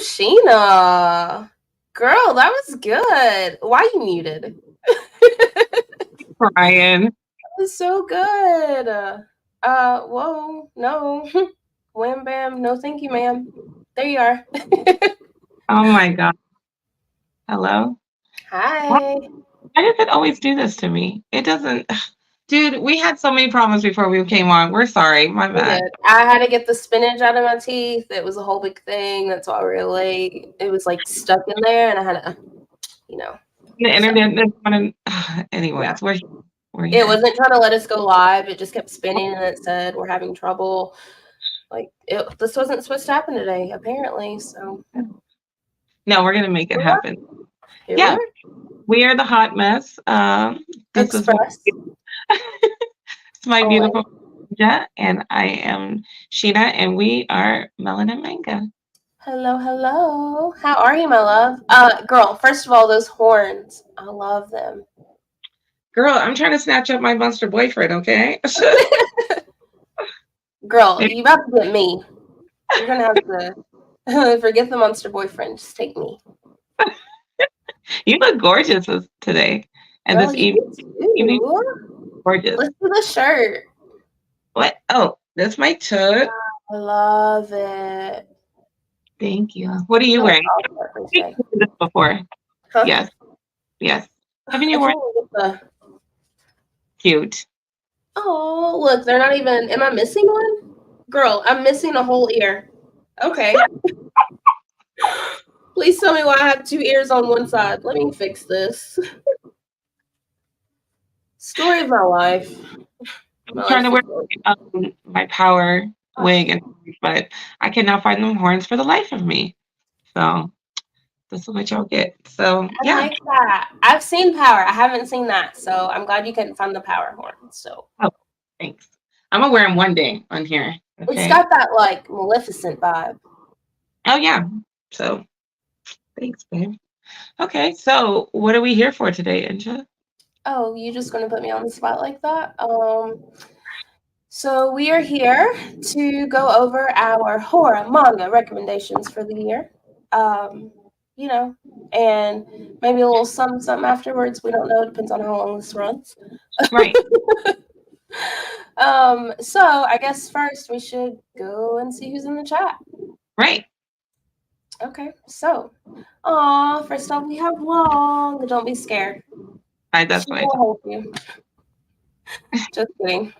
Sheena. Girl, that was good. Why you muted? Brian. That was so good. Whoa, no. Wham bam, no thank you, ma'am. There you are. Oh my God. Hello? Why, Hi. why does it always do this to me? It doesn't. Dude, we had so many problems before we came on. We're sorry. My We bad. did. I had to get the spinach out of my teeth. It was a whole big thing. That's why we were late. It was like stuck in there, and I had to, you know. The So internet is running. yeah, Anyways, we're it here. wasn't trying to let us go live. It just kept spinning, and it said we're having trouble. Like this wasn't supposed to happen today, apparently. So No, we're gonna make here it we are. happen. Here we Yeah, are. we are the hot mess. This is Express. it's my Always. beautiful Manga, and I am Sheena, and we are Melanin Manga. Hello, hello. How are you, my love? Girl, first of all, those horns. I love them. Girl, I'm trying to snatch up my monster boyfriend, okay? Girl, you about to get me. You're gonna have to forget the monster boyfriend. Just take me. You look gorgeous today. And Girl, this you evening, too. gorgeous. Let's do the shirt. What? Oh, that's my toad. I love it. Thank you. What are you Oh, wearing? I'll start first You've day. seen this before. Huh? Yes, yes. Haven't I you worn can't even get the. cute? Oh, look, they're not even. Am I missing one? Girl, I'm missing a whole ear. Okay. Please tell me why I have two ears on one side. Let me fix this. Story of my life. I'm My trying life's to a wear story. my power Oh, wig, but I cannot find them horns for the life of me. So this is what y'all get. So I yeah. like that. I've seen Power. I haven't seen that, so I'm glad you couldn't find the Power horn. So Oh, thanks. I'm gonna wear them one day on here. it's Okay. got that like Maleficent vibe. Oh yeah. So thanks, babe. Okay. So what are we here for today, Inja? Oh, you just gonna put me on the spot like that? So we are here to go over our horror manga recommendations for the year. Um, you know, and maybe a little something afterwards. We don't know. It depends on how long this runs. Right. So I guess first we should go and see who's in the chat. Right. Okay, so, first off we have Long. Don't be scared. That's She what I will thought. help you. Just kidding.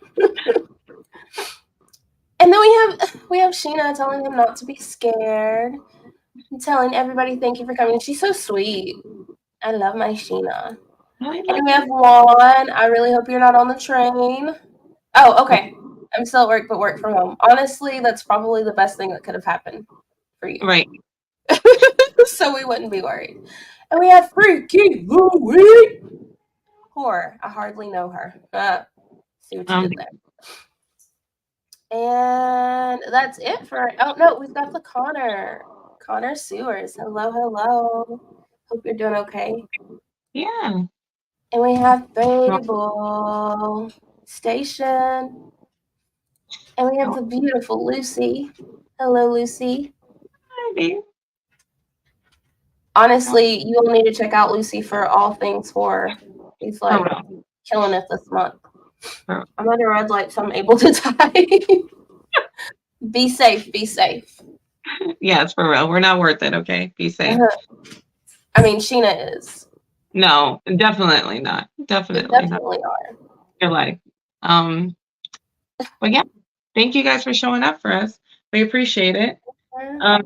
And then we have Sheena telling them not to be scared. And telling everybody thank you for coming. She's so sweet. I love my Sheena. I And love we have you. Juan. I really hope you're not on the train. Oh, okay. I'm still at work, but work from home. Honestly, that's probably the best thing that could have happened for you. Right. So we wouldn't be worried. And we have Freaky Louie. Horror. I hardly know her. See what you Um. did there. And that's it for. Oh no, we've got the Connor. Connor Sewers. Hello, hello. Hope you're doing okay. Yeah. And we have No, Baby Bull Station. And we have no, the beautiful Lucy. Hello, Lucy. maybe. No, Honestly, you will need to check out Lucy for all things horror. He's for like real. killing it this month. For, I'm at a red light, so I'm able to die. Be safe, be safe. yeah, it's for real. We're not worth it. Okay. Be safe. I mean, Sheena is. No, definitely not. We Definitely not. definitely are. Your life. Um. But yeah, thank you guys for showing up for us. We appreciate it. Um.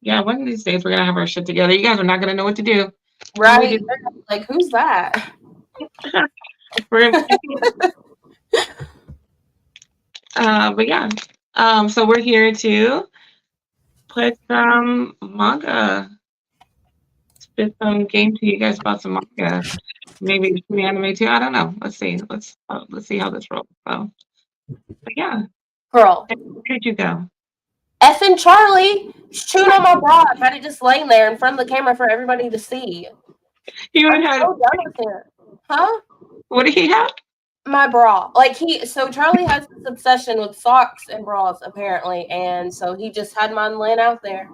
Yeah, one of these days we're gonna have our shit together. You guys are not gonna know what to do when we do. Right? Like, who's that? We're but yeah. So we're here to put some manga, spit some game to you guys about some manga. Maybe some anime too. I don't know. Let's see. Let's see how this rolls. So, but yeah, Girl. where did you go? Effing Charlie chewing on my bra. I had it just laying there in front of the camera for everybody to see. You I'm had so done with it. Huh? what did he have? My bra. Like so Charlie has this obsession with socks and bras apparently, and so he just had mine laying out there.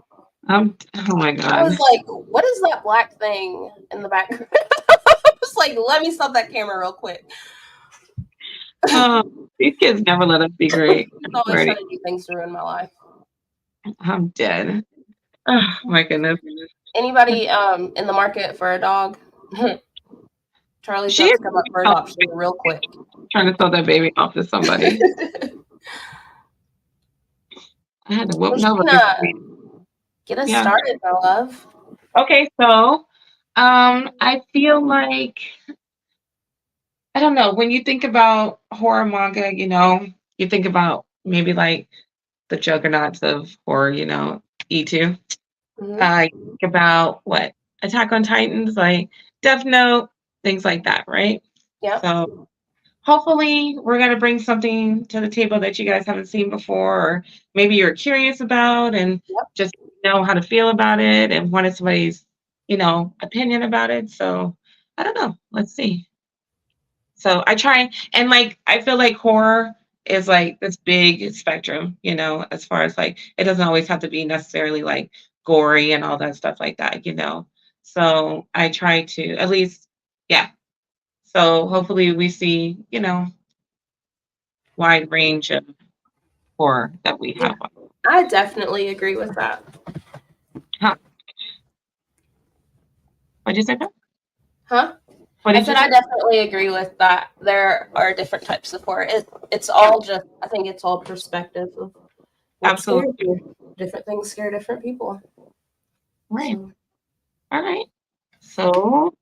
Oh my I God. was like, what is that black thing in the background? I was like, let me stop that camera real quick. Oh, these kids never let us be great. He's always trying to do things to ruin my life. I'm dead. Oh my goodness. Anybody in the market for a dog? Charlie's She about is to come up for adoption real quick. trying to sell that baby off to somebody. I had to whoop Nova. Get us Yeah. started, my love. Okay, so I feel like I don't know, when you think about horror manga, you think about maybe like the juggernauts of horror, E2. Mm-hmm. You think about what? Attack on Titans, like Death Note, things like that, right? Yep. So hopefully we're gonna bring something to the table that you guys haven't seen before, or maybe you're curious about and Yep. just know how to feel about it and wanted somebody's, opinion about it. So I don't know. Let's see. So I try and like I feel like horror is like this big spectrum, as far as like it doesn't always have to be necessarily like gory and all that stuff like that. So I try to at least, yeah. So hopefully we see, wide range of horror that we have. I definitely agree with that. Huh? What'd you say? Huh? What I did you said say? I definitely agree with that. There are different types of horror. It's all just, I think it's all perspective of what scares Absolutely. you. Different things scare different people. Right. So, All right. So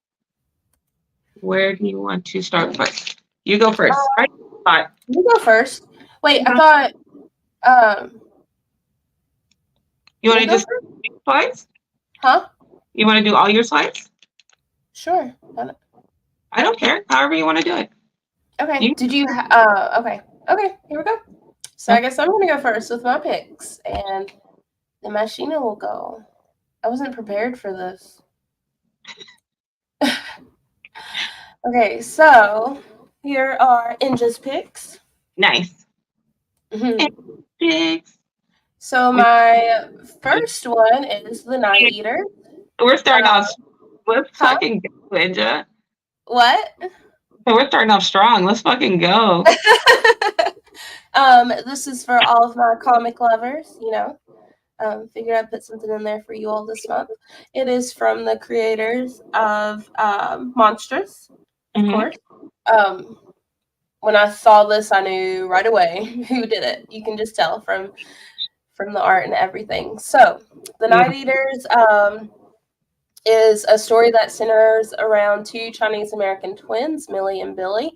where do you want to start first? You go first. Right? Right. you go first. Wait, I Uh-huh. thought, You want me to go just first? slides? Huh? You want to do all your slides? Sure. I don't care. However you want to do it. Okay. You, Did you, okay. Okay, here we go. So I guess I'm going to go first with my picks, and then my Sheena will go. I wasn't prepared for this. Okay, so here are Inja's picks. nice. Pigs. So my first one is the Night Eater. We're starting off. Let's Huh? fucking go, Ninja. What? So we're starting off strong. Let's fucking go. This is for all of my comic lovers, figured I'd put something in there for you all this month. It is from the creators of Monstrous, of course. When I saw this, I knew right away who did it. You can just tell from the art and everything. So, The Night Eaters is a story that centers around two Chinese American twins, Millie and Billy.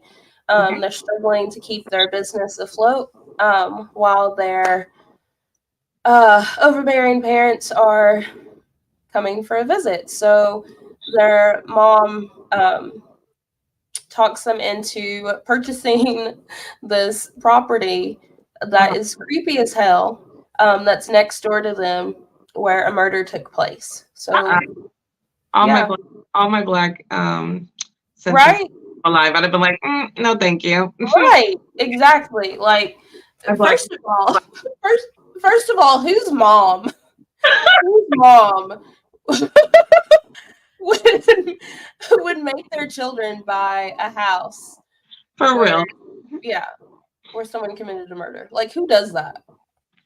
They're struggling to keep their business afloat while their overbearing parents are coming for a visit. So their mom talks them into purchasing this property that is creepy as hell, that's next door to them where a murder took place. So all yeah. my black senses Right? alive. I'd have been like, no, thank you. Right. Exactly. Like, first of all, whose mom? Whose mom would make their children buy a house For where, real. yeah, where someone committed a murder? Like, who does that?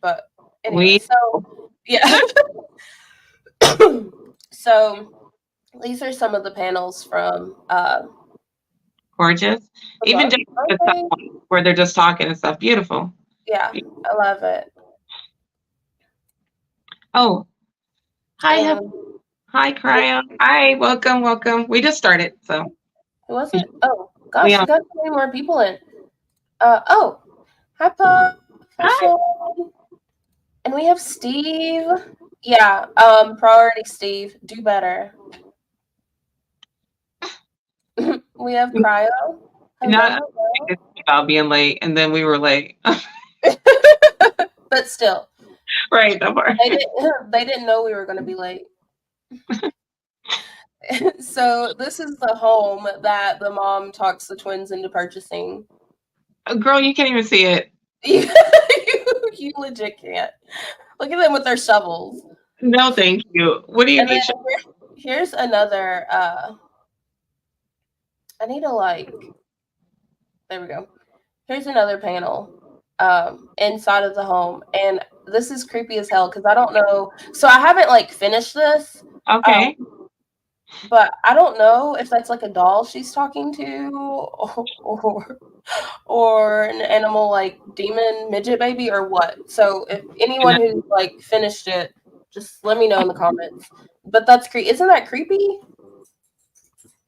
But anyway, We so yeah. So these are some of the panels from gorgeous. the Even book. just the stuff where they're just talking and stuff. Beautiful. Yeah, I love it. Oh, hi, And hi, Cryo. Hi, welcome. We just started, so who was it? Oh we gosh, we got so many more people in. Oh, hi Pop. Hi Hi. Sean. And we have Steve. Yeah, priority Steve. Do better. We have Cryo. Not Hello. about being late, and then we were late. But still, Right, that part. they didn't know we were going to be late. So this is the home that the mom talks the twins into purchasing. Girl, you can't even see it. You legit can't. Look at them with their shovels. No, thank you. What do you And then need? here's another. I need to like. There we go. Here's another panel inside of the home, and this is creepy as hell because I don't know. So I haven't like finished this, Okay. but I don't know if that's like a doll she's talking to, or an animal like demon midget baby or what. So if anyone who like finished it, just let me know in the comments. But that's Isn't that creepy?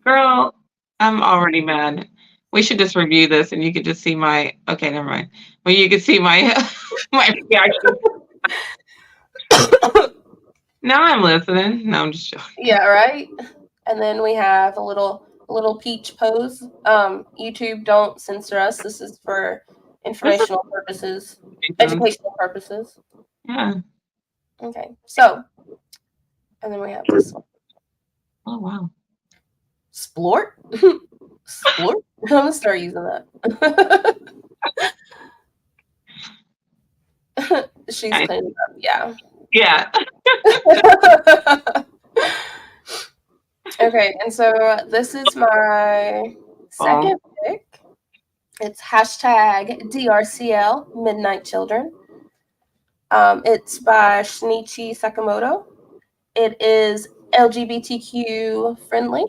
Girl, I'm already mad. We should just review this and you could just see my okay, never mind. Well, you could see my my reaction. Now I'm listening. No, I'm just joking. Yeah, right. And then we have a little peach pose. YouTube, don't censor us. This is for informational purposes, educational purposes. Yeah. Okay, so, and then we have this one. Oh wow. Splort? Splort? I'm gonna start using that. She's cleaning up, yeah. Yeah. Okay, and so this is my second pick. It's hashtag DRCL Midnight Children. It's by Shinichi Sakamoto. It is LGBTQ friendly.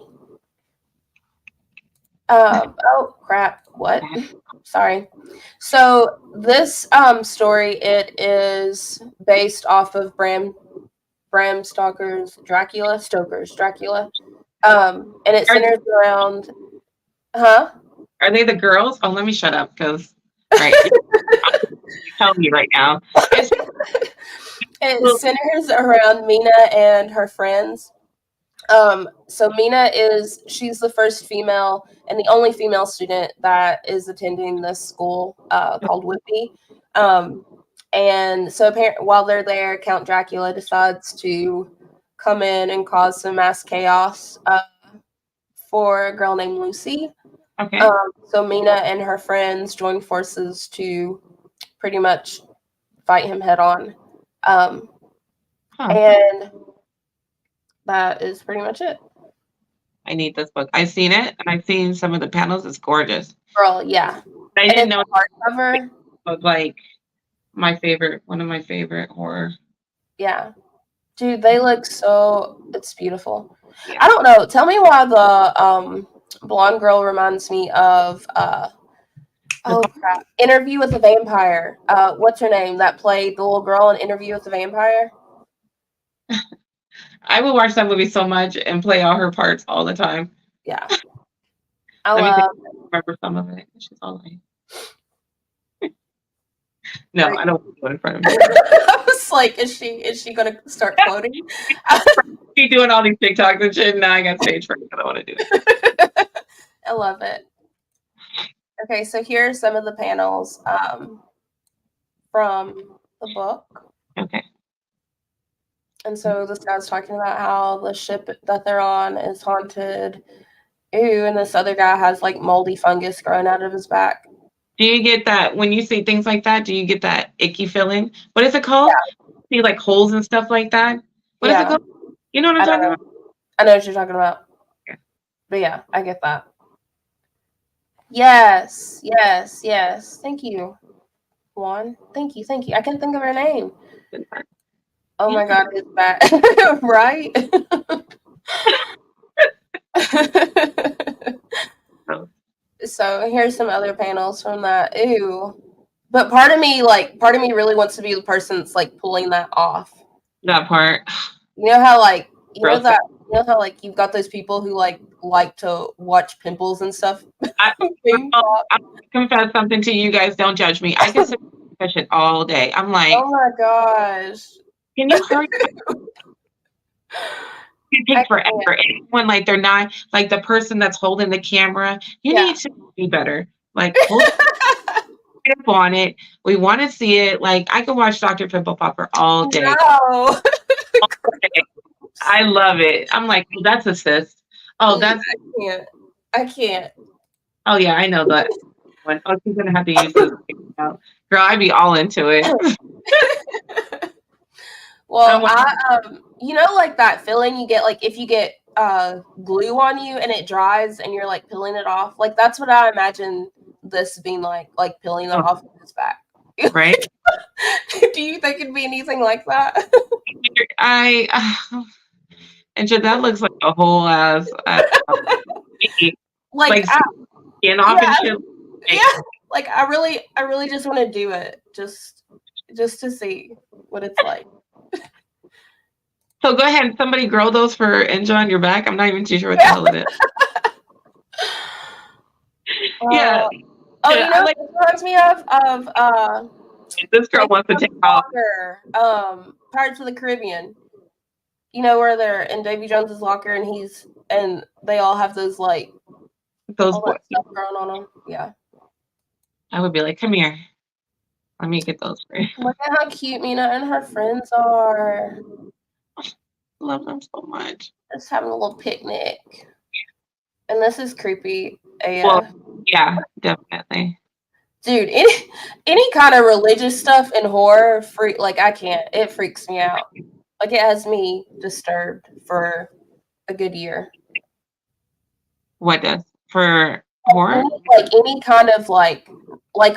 Oh crap! What? Sorry. So this story, it is based off of Bram Stoker's Dracula. And it centers around. Huh? Are they the girls? Oh, let me shut up because right. Tell me right now. It centers around Mina and her friends. So Mina she's the first female and the only female student that is attending this school called Whitby. And so apparently, while they're there, Count Dracula decides to come in and cause some mass chaos for a girl named Lucy. Okay. So Mina and her friends join forces to pretty much fight him head on. And that is pretty much it. I need this book. I've seen it and I've seen some of the panels. It's gorgeous. Girl, yeah. I didn't know hardcover. Of like one of my favorite horror. Yeah. Dude, they look it's beautiful. Yeah. I don't know. Tell me why the blonde girl reminds me of oh crap. Interview with the Vampire. What's her name that played the little girl in Interview with the Vampire? I would watch that movie so much and play all her parts all the time. Yeah. I remember some of it. She's all like no, I don't want to do it in front of me. I was like, is she gonna start quoting? She's doing all these TikToks and shit, and now I got stage fright. I don't want to do it. I love it. Okay, so here are some of the panels from the book. Okay. And so this guy's talking about how the ship that they're on is haunted. Ooh, and this other guy has like moldy fungus growing out of his back. Do you get that when you see things like that? Do you get that icky feeling? What is it called? Yeah. See like holes and stuff like that? What is it called? You know what I'm talking about? I know what you're talking about. Yeah. But yeah, I get that. Yes. Thank you, Juan. Thank you. I can't think of her name. Oh my God, it's bad. Right? So here's some other panels from that. Ew. But part of me really wants to be the person that's like pulling that off. That part. You know how like how like you've got those people who like to watch pimples and stuff. I'll confess something to you guys. Don't judge me. I can sit that shit all day. I'm like, oh my gosh. Can you hurry up? It takes forever. When like they're not like the person that's holding the camera, you need to do better. Like hold up on it. We want to see it. Like I could watch Dr. Pimple Popper all day. No. All day. I love it. I'm like, oh, that's a sis. Oh, that's I can't. Oh yeah, I know that one. Oh, she's gonna have to use this. Girl, I'd be all into it. Well, want you know, like that feeling you get, like if you get glue on you and it dries and you're like peeling it off. Like that's what I imagine this being like peeling it off his back. right. Do you think it'd be anything like that? I and so that looks like a whole ass Like, like skin off yeah, and shit. yeah. Like I really just want to do it, just to see what it's like. So go ahead, somebody grow those for Enjoy on your back. I'm not even too sure what the hell it is. Yeah, Oh, yeah, you I know, like it reminds me of this girl wants to take off Pirates of the Caribbean. You know where they're in Davy Jones's locker and they all have those like those all boys. that stuff growing on them. Yeah. I would be like, come here, let me get those for you. Look at how cute Mina and her friends are. Love them so much. Just having a little picnic. And this is creepy. Well, yeah, definitely. Dude, any kind of religious stuff and horror like I can't. It freaks me out. Like it has me disturbed for a good year. What does for horror? Like any kind of like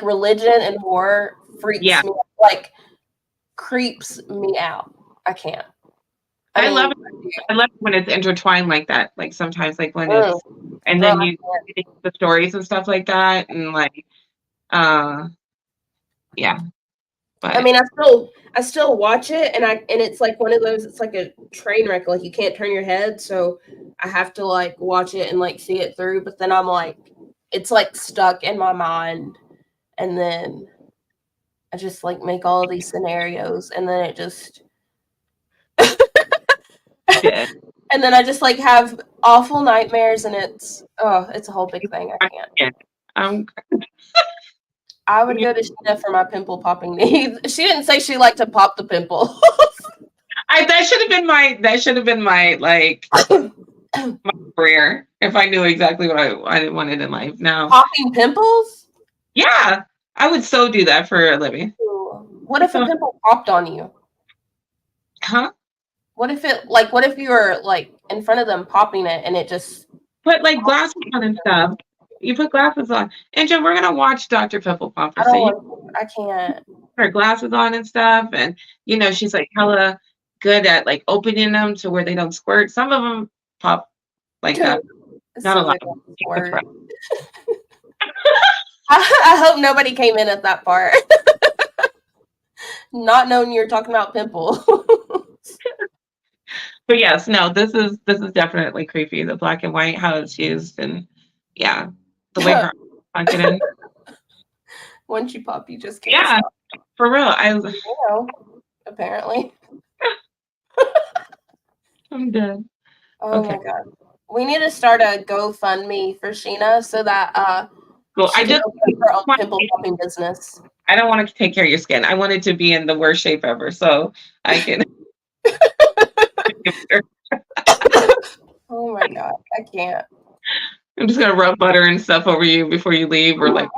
religion and horror freaks me out. Like creeps me out. I can't. I love it. I love it when it's intertwined like that. Like sometimes like when it's and then you get the stories and stuff like that and like yeah. But I mean I still watch it and it's like one of those, it's like a train wreck, like you can't turn your head, so I have to like watch it and like see it through, but then I'm like it's like stuck in my mind and then I just like make all of these scenarios and then it just and then I just like have awful nightmares and it's a whole big thing. I can't. I would go to Sheena for my pimple popping needs. She didn't say she liked to pop the pimple. that should have been my like my career if I knew exactly what I wanted in life. Now popping pimples? Yeah, I would so do that for a living. What if a pimple popped on you? Huh? What if you were like in front of them popping it and it just put like glasses on and stuff? You put glasses on. Angel, we're gonna watch Dr. Pimple Popper. I can't. Her glasses on and stuff, and you know she's like hella good at like opening them to where they don't squirt. Some of them pop like that. Not a lot. I hope nobody came in at that part. Not knowing you're talking about pimples. But yes, no, this is definitely creepy. The black and white, how it's used, and yeah, the way her function in. Once you pop, you just can't stop. For real. Apparently. I'm dead. Oh my god. We need to start a GoFundMe for Sheena so that I just open her own pimple popping business. I don't want to take care of your skin. I want it to be in the worst shape ever, so I can. Oh my god, I can't. I'm just gonna rub butter and stuff over you before you leave, or like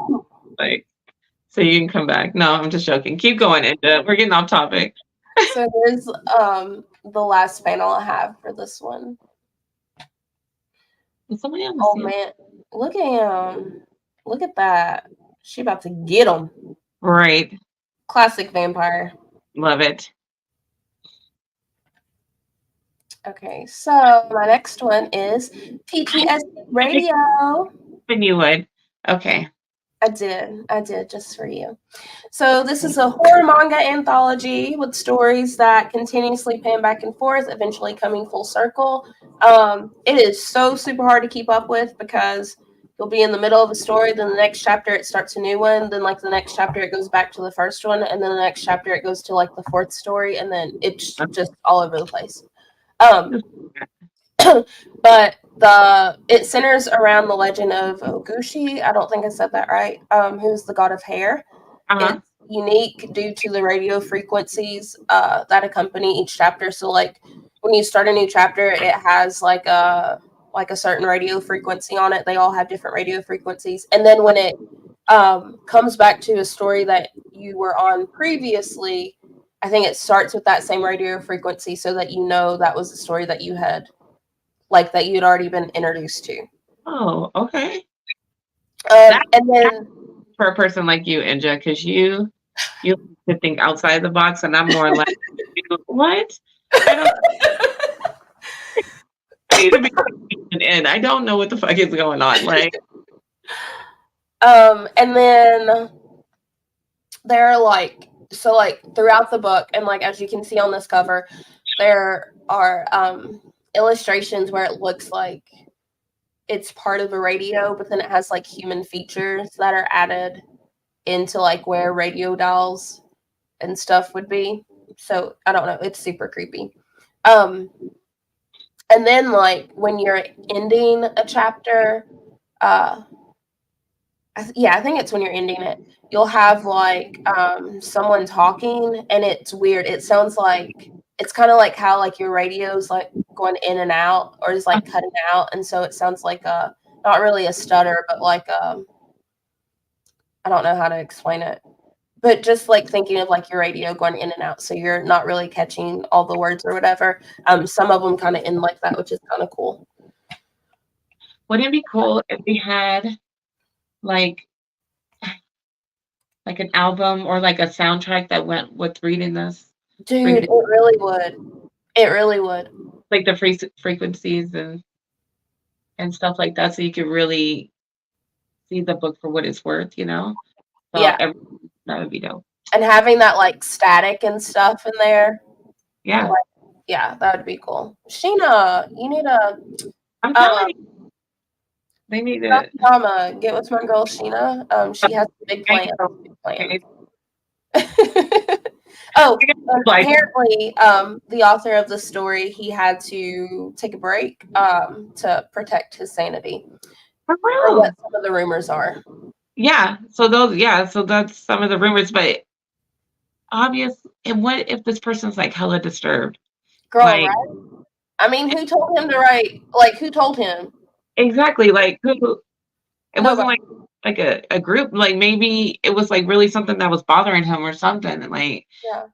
so you can come back. No, I'm just joking. Keep going, Inja. We're getting off topic. So there's the last panel I have for this one. Somebody else. Oh man, look at him! Look at that. She about to get him. Right. Classic vampire. Love it. Okay, so my next one is PTSD Radio. And you would. Okay. I did just for you. So this is a horror manga anthology with stories that continuously pan back and forth, eventually coming full circle. It is so super hard to keep up with because you'll be in the middle of a story, then the next chapter it starts a new one, then like the next chapter it goes back to the first one, and then the next chapter it goes to like the fourth story, and then it's just all over the place. But it centers around the legend of Oguchi. I don't think I said that right. Who's the god of hair. It's unique due to the radio frequencies that accompany each chapter. So like when you start a new chapter, it has like a certain radio frequency on it. They all have different radio frequencies. And then when it comes back to a story that you were on previously, I think it starts with that same radio frequency so that you know that was the story that you had, like, that you'd already been introduced to. Oh, okay. And then For a person like you, Inja, because you to think outside the box, and I'm more like, what? I don't. I need to be in. I don't know what the fuck is going on. Like, and then there are like, so like throughout the book, and like as you can see on this cover, there are illustrations where it looks like it's part of a radio, but then it has like human features that are added into like where radio dials and stuff would be. So I don't know, it's super creepy. And then like when you're ending a chapter, I think it's when you're ending it, you'll have like someone talking, and it's weird. It sounds like, it's kind of like how like your radio's like going in and out, or is like cutting out, and so it sounds like a, not really a stutter, but like I don't know how to explain it, but just like thinking of like your radio going in and out, so you're not really catching all the words or whatever. Some of them kind of end like that, which is kind of cool. wouldn't it be cool if we had like an album or like a soundtrack that went with reading this? Dude, it really would. It really would. Like the frequencies and stuff like that, so you could really see the book for what it's worth, you know? So Yeah. That would be dope. And having that like static and stuff in there. Yeah. Like, yeah, that would be cool. Sheena, you need a I'm telling you, they need to Mama, get with my girl Sheena. She has big plans. Big plans. Oh, apparently, the author of the story, he had to take a break to protect his sanity. Or what some of the rumors are. Yeah, so that's some of the rumors, but obvious. And what if this person's like hella disturbed? Girl, like, right? I mean, who told him to write? Like, who told him? Exactly. Like, who? It Nobody. wasn't like a group. Like, maybe it was like really something that was bothering him or something. And like, yeah.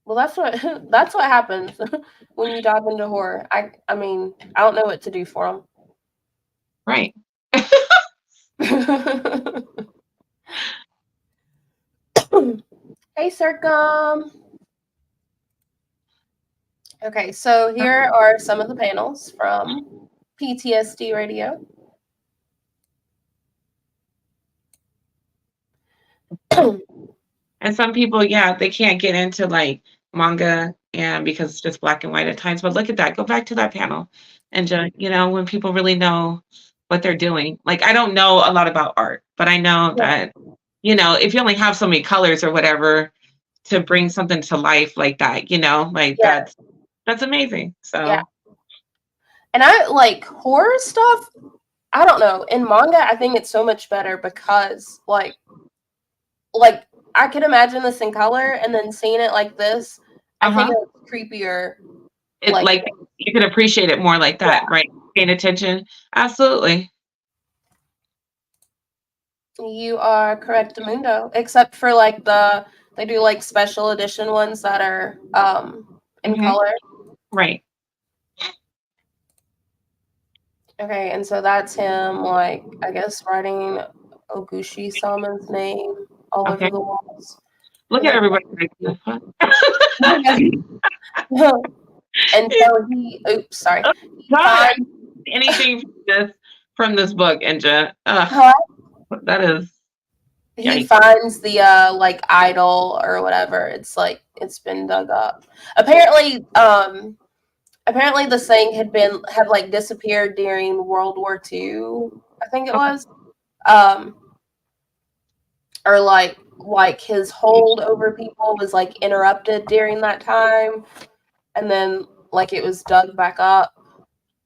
Well, that's what happens when you dive into horror. I mean, I don't know what to do for them. Right. Hey, Circum. Okay, so here are some of the panels from PTSD Radio. And some people, yeah, they can't get into like manga and because it's just black and white at times. But look at that. Go back to that panel. And just, you know, when people really know what they're doing. Like, I don't know a lot about art, but I know that, you know, if you only have so many colors or whatever to bring something to life like that, you know, like that's amazing. So yeah. And I like horror stuff. I don't know. In manga, I think it's so much better because like I could imagine this in color, and then seeing it like this, I think it's creepier. It's like you can appreciate it more like that, right? Paying attention. Absolutely. You are correct, Mundo. Except for like they do like special edition ones that are in color. Right. Okay, and so that's him, like, I guess writing Oguchi Sama's name all over the walls. Look at everybody. And so sorry. Anything from this book, Inja. That is. He finds the like idol or whatever. It's like it's been dug up. Apparently the thing had like disappeared during World War II, I think it was. Or like his hold over people was like interrupted during that time, and then like it was dug back up,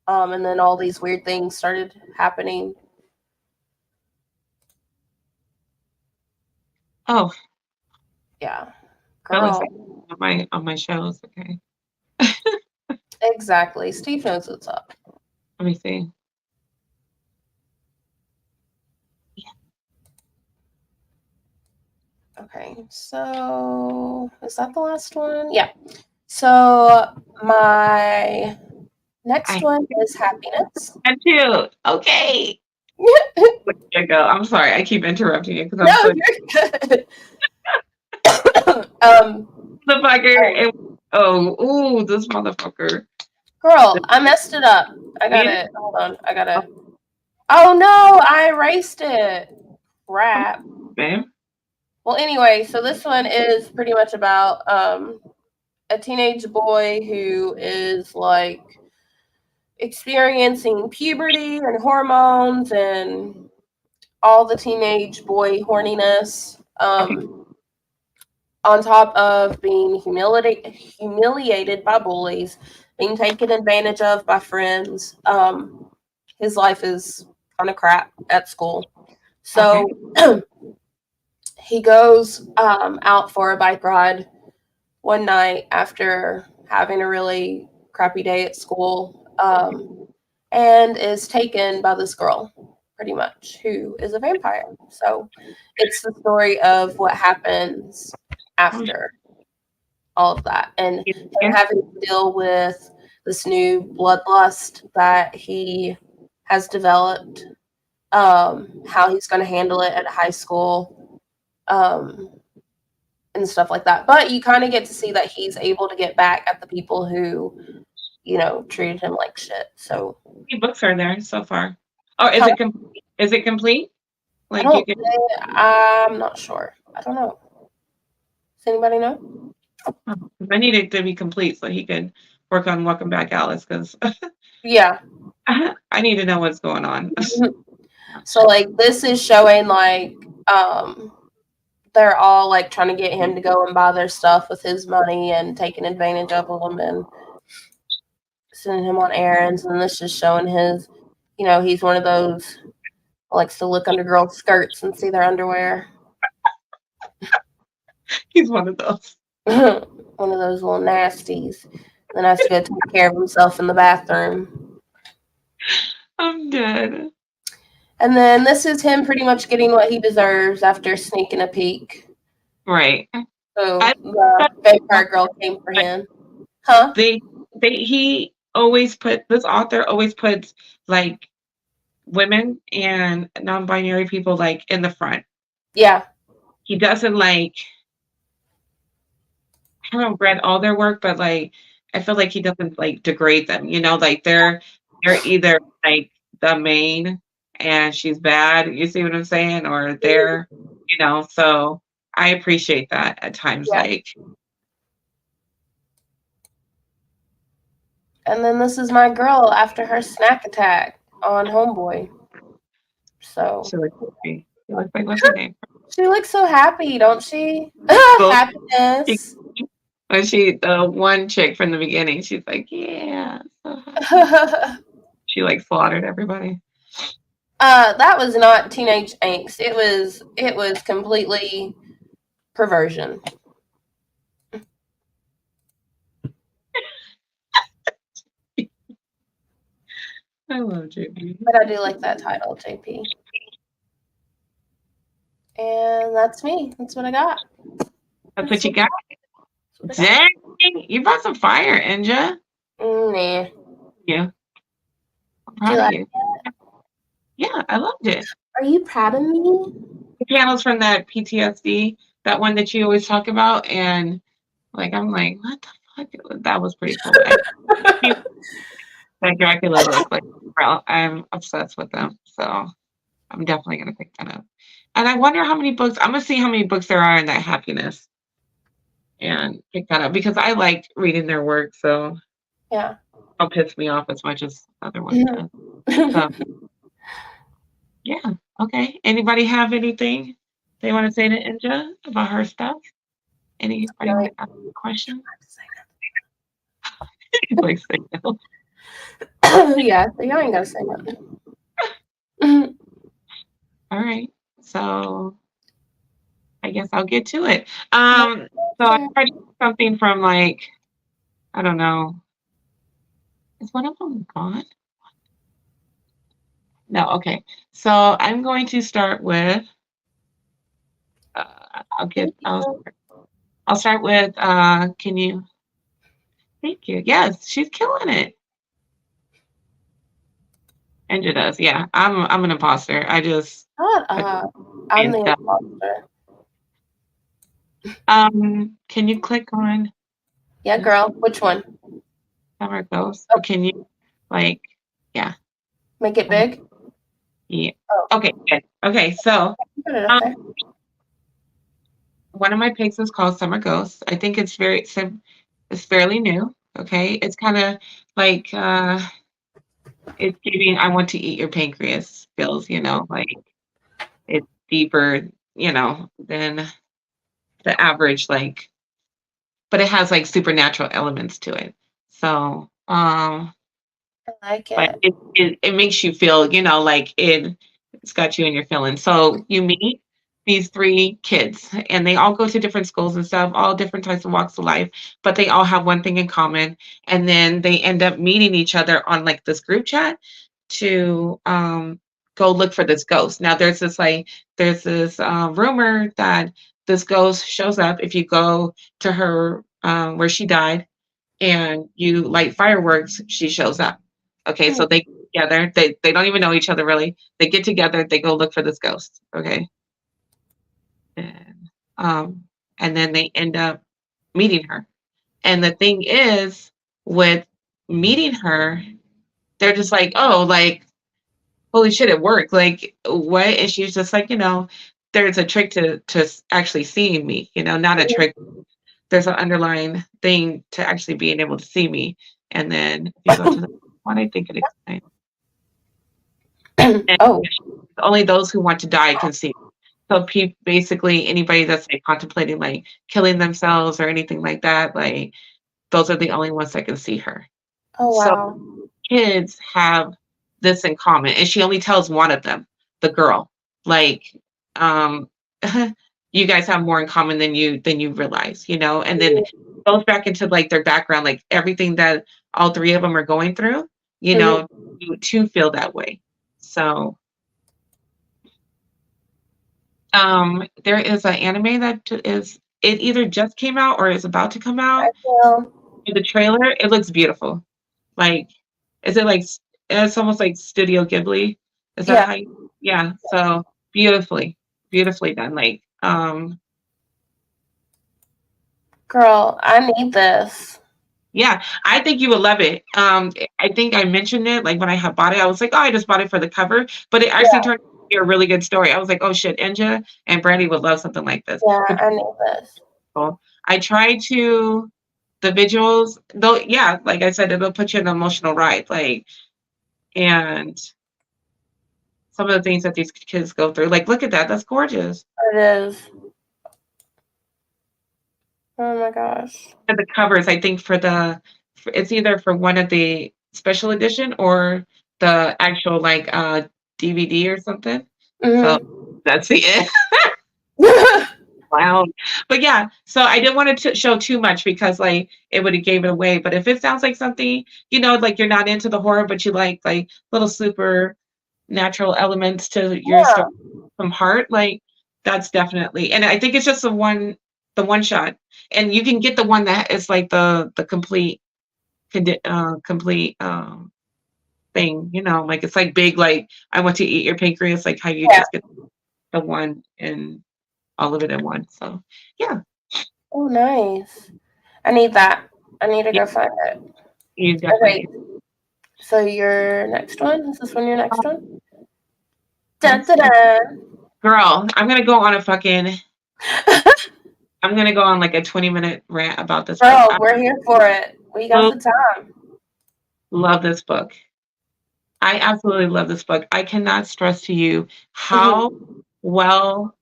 and then all these weird things started happening. Oh, yeah, girl. On my shows, okay. Exactly. Steve knows what's up. Let me see. Okay, so is that the last one? Yeah. So my next I one is happiness. had to. Okay. There you go. I'm sorry. I keep interrupting you because I'm No, so you're good. the fucker. This motherfucker. Girl, I messed it up. I got You did? it. Hold on. I gotta. Oh no, I erased it. Crap. Babe. Well, anyway, so this one is pretty much about a teenage boy who is like experiencing puberty and hormones and all the teenage boy horniness. Okay. On top of being humiliated by bullies, being taken advantage of by friends. His life is kind of crap at school. Okay. So he goes out for a bike ride one night after having a really crappy day at school, and is taken by this girl, pretty much, who is a vampire. So it's the story of what happens Oh, after all of that, and him yeah. having to deal with this new bloodlust that he has developed, how he's going to handle it at high school, and stuff like that. But you kind of get to see that he's able to get back at the people who, treated him like shit. So, How many books are there so far? Oh, is huh, it complete? Is it complete? I Like you don't. can. I'm not sure. I don't know. Does anybody know? Oh, 'cause I need it to be complete so he could work on Welcome Back, Alice. Because Yeah. I need to know what's going on. So like this is showing like they're all like trying to get him to go and buy their stuff with his money and taking advantage of him and sending him on errands. And this is showing his, he's one of those who likes to look under girls' skirts and see their underwear. He's one of those. One of those little nasties. Then has to go take care of himself in the bathroom. I'm dead. And then this is him pretty much getting what he deserves after sneaking a peek. Right. So I the vampire girl came for him. Huh? they he always put this author always puts like women and non-binary people like in the front. Yeah. He doesn't like I haven't read all their work, but like I feel like he doesn't like degrade them. Like they're either like the main and she's bad. You see what I'm saying? Or so I appreciate that at times. Yeah. Like And then this is my girl after her snack attack on Homeboy. So she looks like what's her name? she looks so happy, don't she? Well, she, Happiness. when the one chick from the beginning, she's like, yeah, so she like slaughtered everybody. That was not teenage angst. It was completely perversion. I love JP. But I do like that title, JP. And that's me. That's what I got. That's what you got. That's what I got. Dang, you brought some fire, Inja. Nah. Yeah, I'm Did you proud of like you. it? Yeah, I loved it. Are you proud of me? The panels from that PTSD, that one that you always talk about, and like I'm like, what the fuck? That was pretty cool. That Dracula look like, I'm obsessed with them, so I'm definitely gonna pick that up. And I wonder how many books. I'm gonna see how many books there are in that happiness, and pick that up because I liked reading their work, so Yeah. don't piss me off as much as other ones do. So yeah, okay. Anybody have anything they want to say to Inja about her stuff? Anybody want to ask a question? He's like, say no. Yeah, y'all ain't gotta say nothing. All right, so I guess I'll get to it. So I tried something from like I don't know. Is one of them gone? No. Okay. So I'm going to start with Thank I'll you. I'll start with can you thank you. Yes, she's killing it. Angela does, yeah. I'm an imposter. Shut I up. I'm and the stuff. imposter. Can you click on Yeah, this girl. Which one? summer ghost? Oh, Can you like yeah. make it Summer, big. yeah. Oh, Okay, good. Okay, so put it up um there. one of my pics is called Summer Ghost. I think it's fairly new. Okay. It's kind of like it's giving I want to eat your pancreas feels, like it's deeper, than the average, like, but it has like supernatural elements to it. So, I like but it. it makes you feel, like it's got you in your feelings. So you meet these three kids and they all go to different schools and stuff, all different types of walks of life, but they all have one thing in common. And then they end up meeting each other on like this group chat to go look for this ghost. Now there's this rumor that this ghost shows up if you go to her where she died and you light fireworks, she shows up. Okay, so Mm, they get together. They don't even know each other really. They get together. They go look for this ghost. Okay, and um, and then they end up meeting her. And the thing is, with meeting her, they're just like, oh, like holy shit, it worked. Like what? And she's just like, there's a trick to actually seeing me. Not a trick, there's an underlying thing to actually being able to see me. And then if you go to the one, I think it explains. mm. And Oh, only those who want to die can see. So basically anybody that's like contemplating like killing themselves or anything like that, like those are the only ones that can see her. oh So wow. kids have this in common, and she only tells one of them, the girl, like, um, you guys have more in common than you realize, and then it goes back into like their background, like everything that all three of them are going through, Mm-hmm. to feel that way. So, there is an anime that it either just came out or is about to come I out. feel. The trailer, it looks beautiful. Like, is it like it's almost like Studio Ghibli? Is that Yeah, how you, yeah, so beautifully, beautifully done. Like, girl. I need this. yeah, I think you would love it. I think I mentioned it like when I had bought it, I was like, oh, I just bought it for the cover, but it actually Yeah, turned out to be a really good story. I was like, oh shit, Enja and Brandy would love something like this. yeah. The I need this. people, I tried to the visuals, though, yeah, like I said, it'll put you in an emotional ride, like, and some of the things that these kids go through. Like, look at that. That's gorgeous. It is. Oh my gosh. And the covers, I think, it's either for one of the special edition or the actual like DVD or something. So Mm-hmm. that's the it. Wow. But yeah, so I didn't want to show too much because like it would have gave it away. But if it sounds like something, like you're not into the horror, but you like little super natural elements to your story, Yeah. some heart, like that's definitely. And I think it's just the one shot, and you can get the one that is like the complete thing. Like it's like big, like I want to eat your pancreas, like how you Yeah. just get the one and all of it in one. So yeah, Oh, nice. I need that. I need to yeah, go find it. you definitely Okay. So your next one? Is this one your next one? Dun, let's dun, see. dun. Girl, I'm gonna go on like a 20-minute rant about this book. Girl, I we're here for it. We got so the time. love this book. I absolutely love this book. I cannot stress to you how Mm-hmm. well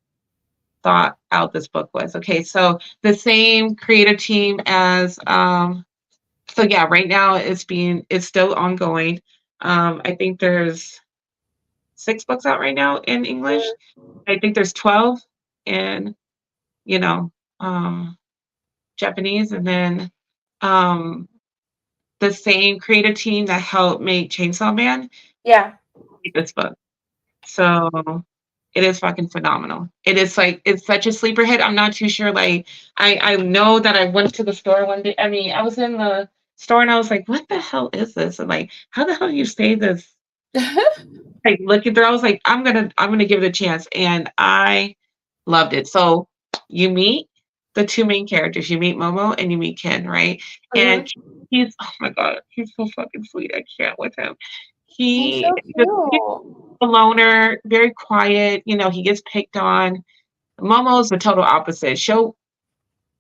thought out this book was. Okay, so the same creative team as so yeah, right now it's still ongoing. I think there's 6 books out right now in English. I think there's 12 in, you know, um Japanese, and then um the same creative team that helped make Chainsaw Man Yeah. made this book. So It is fucking phenomenal. It is like it's such a sleeper hit. I'm not too sure. Like I know that I went to the store one day. I mean, I was in the store and I was like, what the hell is this? And like, how the hell do you say this? Like looking through, I was like, I'm gonna give it a chance. And I loved it. So you meet the two main characters. You meet Momo and you meet Ken, right? And Mhm. he's oh my god, he's so fucking sweet. I can't with him. He's He so he's cute. a loner, very quiet. You know, he gets picked on. Momo's the total opposite.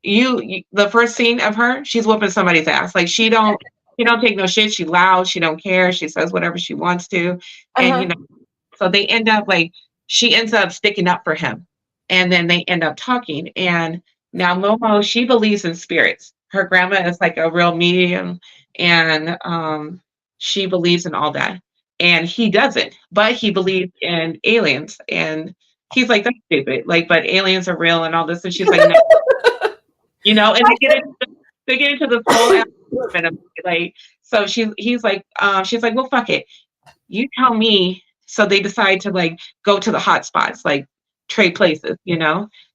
You the first scene of her, she's whooping somebody's ass. Like she don't take no shit. She loud. She don't care. She says whatever she wants to, and Uh-huh. so they end up like she ends up sticking up for him, and then they end up talking. And now Momo, she believes in spirits. Her grandma is like a real medium, and she believes in all that. And he doesn't, but he believes in aliens. And he's like, that's stupid. Like, but aliens are real and all this. And she's like, no, and they get into this whole element of like, so she's like, well, fuck it, you tell me. So they decide to like go to the hot spots, like trade places. So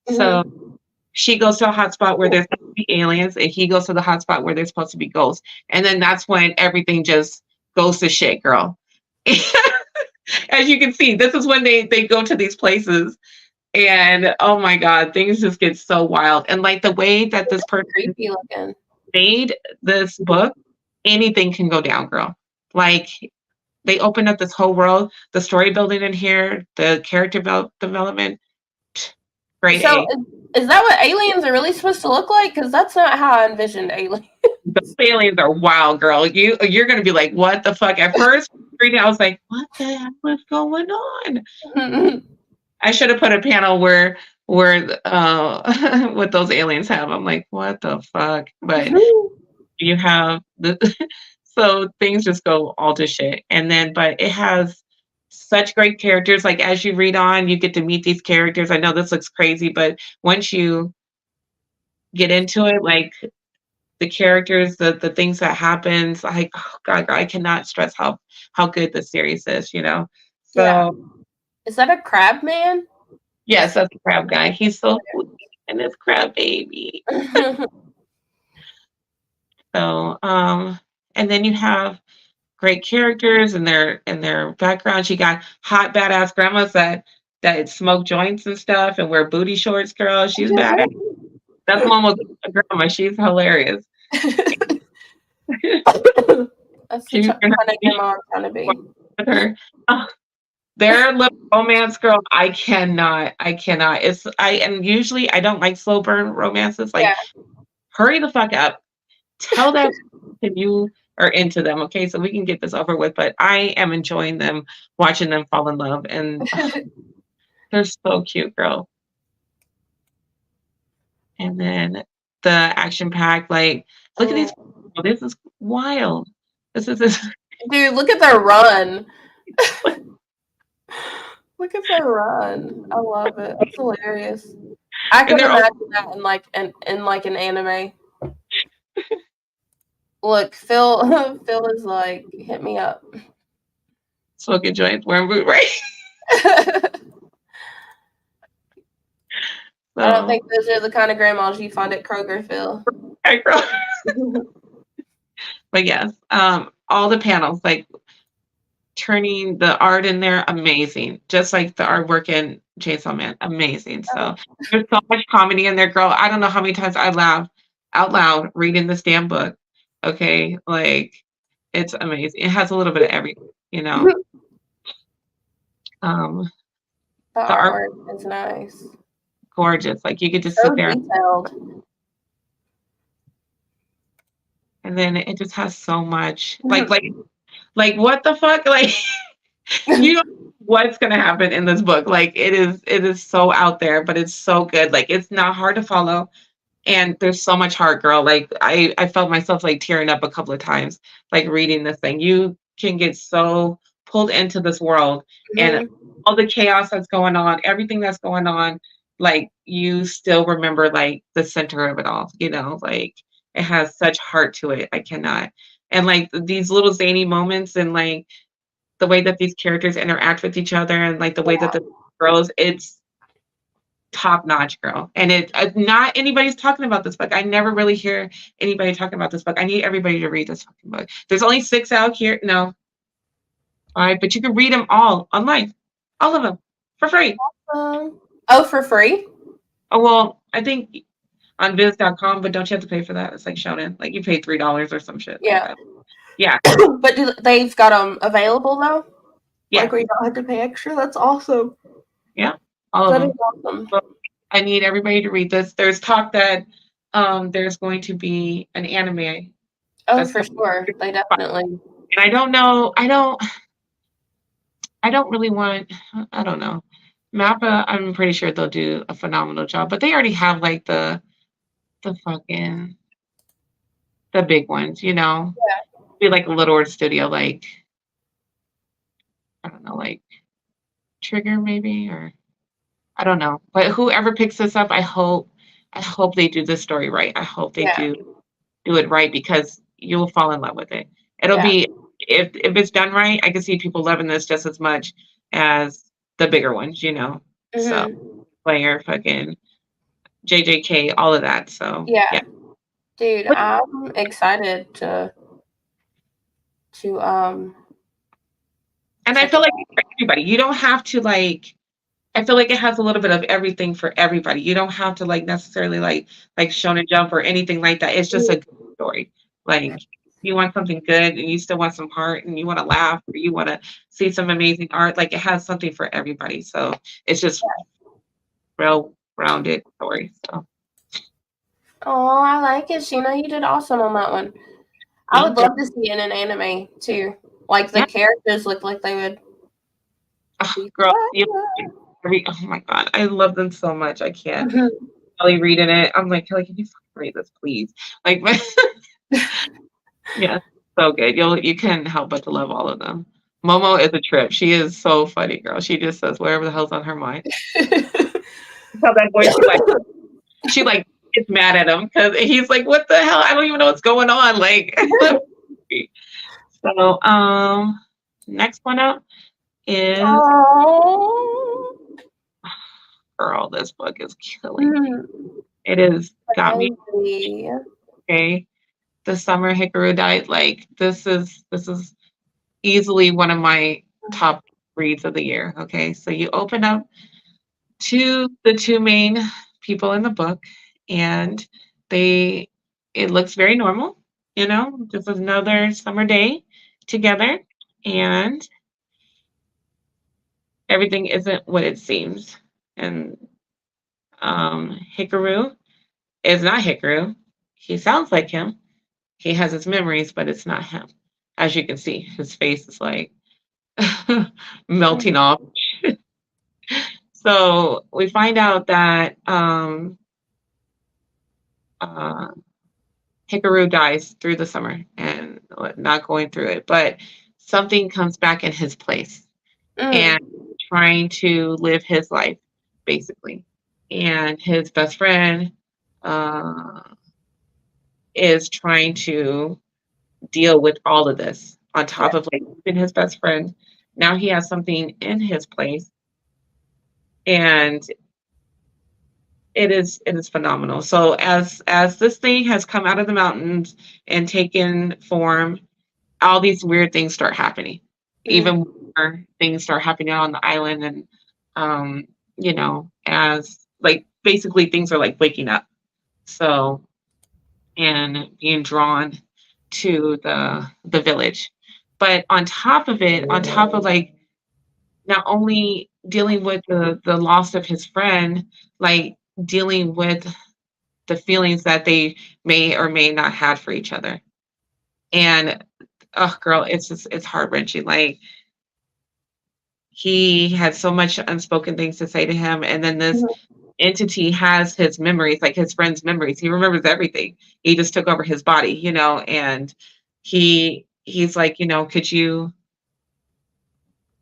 Mhm. she goes to a hot spot where there's supposed to be aliens, and he goes to the hot spot where there's supposed to be ghosts. And then that's when everything just goes to shit, girl. As you can see, this is when they go to these places, and oh my god, things just get so wild. And like the way that this person Creepy looking. made this book, anything can go down, girl. Like they opened up this whole world, the story building in here, the character development, grade So A. is that what aliens are really supposed to look like? Because that's not how I envisioned aliens. Those aliens are wild, girl. You're gonna be like, what the fuck? At first, reading, I was like, what the hell is going on? I should have put a panel where what those aliens have. I'm like, what the fuck? But you have the so things just go all to shit. And then but it has such great characters. Like as you read on, you get to meet these characters. I know this looks crazy, but once you get into it, like the characters, the things that happens, like oh god, I cannot stress how good the series is. Yeah. So Is that a crab man? yes, that's the crab guy. He's so sweet and this crab baby. So and then you have great characters and their backgrounds. You got hot badass grandmas that smoke joints and stuff and wear booty shorts, girl. She's badass. That's Momo's grandma. She's hilarious. That's the She's kind gonna of be grandma I'm trying to be. with her. Oh, their little romance, girl. I cannot. I cannot. And usually I don't like slow burn romances. Yeah. Like, hurry the fuck up. Tell that if you are into them, okay? So we can get this over with. But I am enjoying them, watching them fall in love, and they're so cute, girl. And then the action pack, like, look at these. This is wild. This is Dude, look at their run. Look at their run. I love it. It's hilarious. I and can they're imagine that in an anime. Look, Phil Phil is like, hit me up. smoking joints, wearing boot, right? I don't So, think those are the kind of grandmas you find at Kroger, Phil. okay, girl. But yes, all the panels, like turning the art in there, amazing. Just like the artwork in Chainsaw Man, amazing. So there's so much comedy in there, girl. I don't know how many times I laughed out loud reading this damn book. Okay, like it's amazing. It has a little bit of everything. Um, The the art artwork is nice. gorgeous. Like you could just So sit there detailed. and then it just has so much like what the fuck? Like you know what's gonna happen in this book. Like it is so out there, but it's so good. Like it's not hard to follow. And there's so much heart, girl. Like I felt myself like tearing up a couple of times, like reading this thing. You can get so pulled into this world and Mhm. all the chaos that's going on, everything that's going on, like you still remember like the center of it all. Like it has such heart to it. I cannot. And like these little zany moments and like the way that these characters interact with each other and like the way that the girls, it's top notch, girl. And it not anybody's talking about this book. I never really hear anybody talking about this book. I need everybody to read this fucking book. There's only 6 out here. No, all right, but you can read them all online, all of them for free. For free? Oh well, I think on Viz.com, but don't you have to pay for that? It's like Shonen, like you pay $3 or some shit like that. Yeah. But they've got them available though? Yeah. Like where you don't have to pay extra? That's awesome. Yeah. All of That them. is awesome. So I need everybody to read this. There's talk that there's going to be an anime. Oh, for sure. They definitely. And I don't know. I don't really want. I don't know. Mappa. I'm pretty sure they'll do a phenomenal job, but they already have like the fucking the big ones, you know. Yeah. Be like a Little Art Studio, like I don't know, like Trigger maybe, or I don't know. But whoever picks this up, I hope they do this story right. I hope they do it right because you will fall in love with it. It'll be if it's done right, I can see people loving this just as much as the bigger ones, you know. So Player, fucking JJK, all of that. So yeah. Dude, I'm excited to and I feel like for everybody, you don't have to like I feel like it has a little bit of everything for everybody. You don't have to like necessarily like Shonen Jump or anything like that. It's just a good story. Like you want something good and you still want some heart and you want to laugh or you want to see some amazing art. Like it has something for everybody. So it's just real rounded story. So oh, I like it, Sheena. You did awesome on that one. I would love to see it in an anime too. Like the characters look like they would. Girl, oh my god, I love them so much. I can't. Kelly reading it. I'm like, Kelly, can you read this, please? Like, yeah, so good. You can't help but to love all of them. Momo is a trip. She is so funny, girl. She just says whatever the hell's on her mind. Tell that boy she gets mad at him because he's like, what the hell? I don't even know what's going on. Like, so next one up is girl, this book is killing me. It is got me. Okay. The summer Hikaru died. Like this is easily one of my top reads of the year. Okay. So you open up to the two main people in the book and it looks very normal, you know, just another summer day together and everything isn't what it seems. And Hikaru is not Hikaru. He sounds like him. He has his memories, but it's not him. As you can see, his face is like melting off. So we find out that Hikaru dies through the summer and not going through it, but something comes back in his place and trying to live his life, basically. And his best friend is trying to deal with all of this on top of like being his best friend. Now he has something in his place, and it is phenomenal. So as this thing has come out of the mountains and taken form, all these weird things start happening. Even more things start happening on the island, and you know, as like basically things are like waking up. So and being drawn to the village. But on top of it, on top of like not only dealing with the loss of his friend, like dealing with the feelings that they may or may not have for each other. And oh girl, it's heart-wrenching. Like he had so much unspoken things to say to him, and then this entity has his memories, like his friend's memories. He remembers everything. He just took over his body, you know, and he's like, you know, could you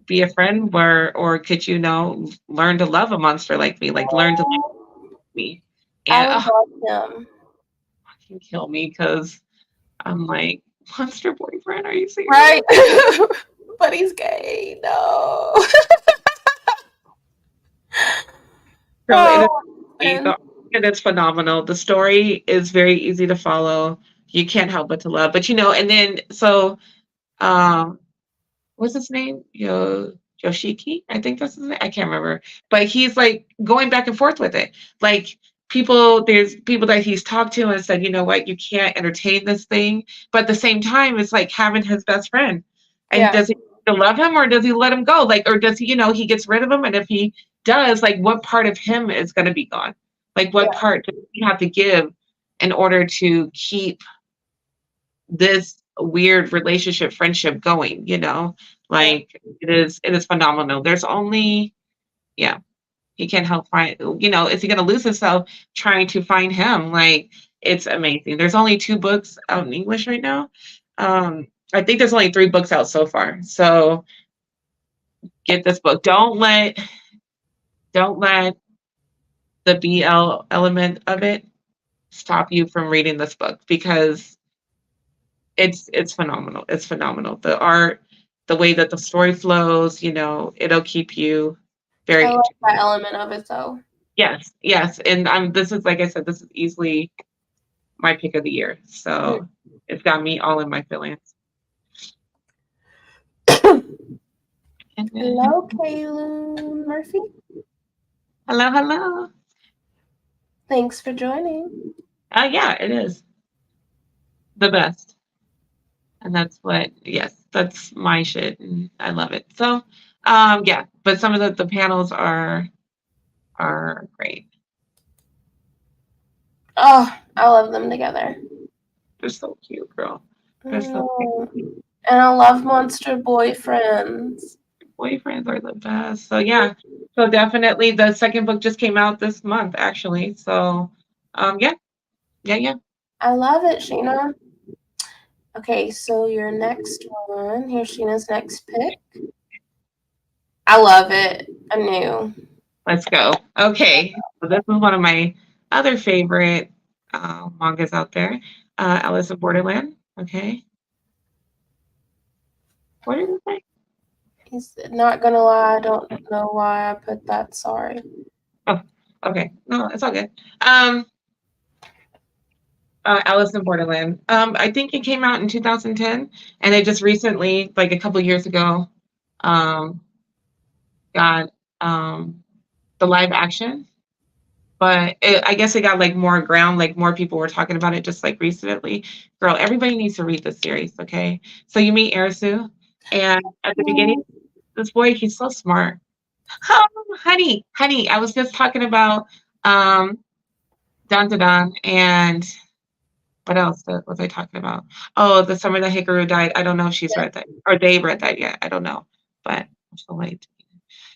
be a friend or could you know learn to love a monster like me, like learn to love me? And I would love him. Fucking kill me because I'm like, monster boyfriend, are you serious? Right. But he's gay. No. Girl, it is Oh, man. and it's phenomenal. The story is very easy to follow. You can't help but to love. But and then um what's his name? Yoshiki, I think that's his name. I can't remember. But he's like going back and forth with it. Like there's people that he's talked to and said, you know what, you can't entertain this thing. But at the same time, it's like having his best friend. And Yeah. does he love him or does he let him go? Like, or does he, he gets rid of him? And if he does, like what part of him is gonna be gone? Like what Yeah. part does he have to give in order to keep this weird relationship friendship going, Yeah. like it is phenomenal. There's only yeah, he can't help find, is he going to lose himself trying to find him? Like it's amazing. There's only 2 books out in English right now. I think there's only 3 books out so far, so get this book. Don't let the BL element of it stop you from reading this book, because it's phenomenal. It's phenomenal. The art, the way that the story flows, it'll keep you I very like interested. that element of it, though. Yes, yes. And this is, like I said, this is easily my pick of the year. So it's got me all in my feelings. Hello, Kaylin Murphy. Hello, hello. Thanks for joining. Yeah, it is the best. And that's my shit. And I love it. So, yeah, but some of the panels are great. Oh, I love them together. They're so cute, girl. They're so cute. And I love monster boyfriends. Boyfriends are the best. So yeah. So definitely the second book just came out this month, actually. So yeah. I love it, Sheena. Okay, so your next one. Here's Sheena's next pick. I love it. I knew. Let's go. Okay. So this is one of my other favorite mangas out there. Alice in Borderland. Okay. What did it say? He's not gonna lie, I don't know why I put that. Sorry. Oh, okay. No, it's all good. Alice in Borderland. I think it came out in 2010, and it just recently, like a couple years ago, got the live action. But I guess it got like more ground, like more people were talking about it just like recently. Girl, everybody needs to read this series, okay? So you meet Arisu, and at the beginning, this boy, he's so smart. Oh, honey, I was just talking about Don and what else was I talking about? Oh, the summer that Hikaru died. I don't know if she's read that or they read that yet. I don't know, but I'm so late.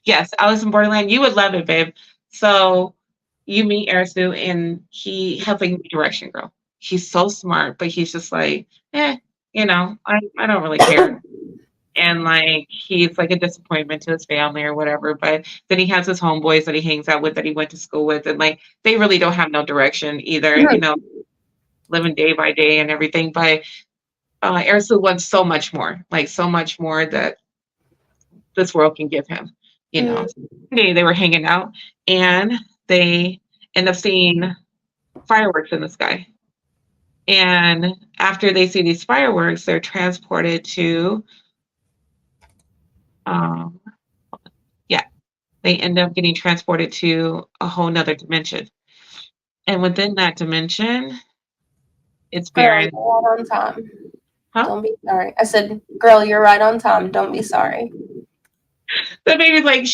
Yes, Alice in Borderland. You would love it, babe. So you meet Arisu and he helping like direction, girl. He's so smart, but he's just like, I don't really care. And like he's like a disappointment to his family or whatever. But then he has his homeboys that he hangs out with, that he went to school with, and like they really don't have no direction either, living day by day and everything. But Arisu wants so much more, like so much more that this world can give him. They were hanging out and they end up seeing fireworks in the sky. And after they see these fireworks, they're transported to, they end up getting transported to a whole nother dimension. And within that dimension, it's barren. Girl, you're right on time. Huh? Don't be sorry. I said, girl, you're right on time. Don't be sorry. The baby's like,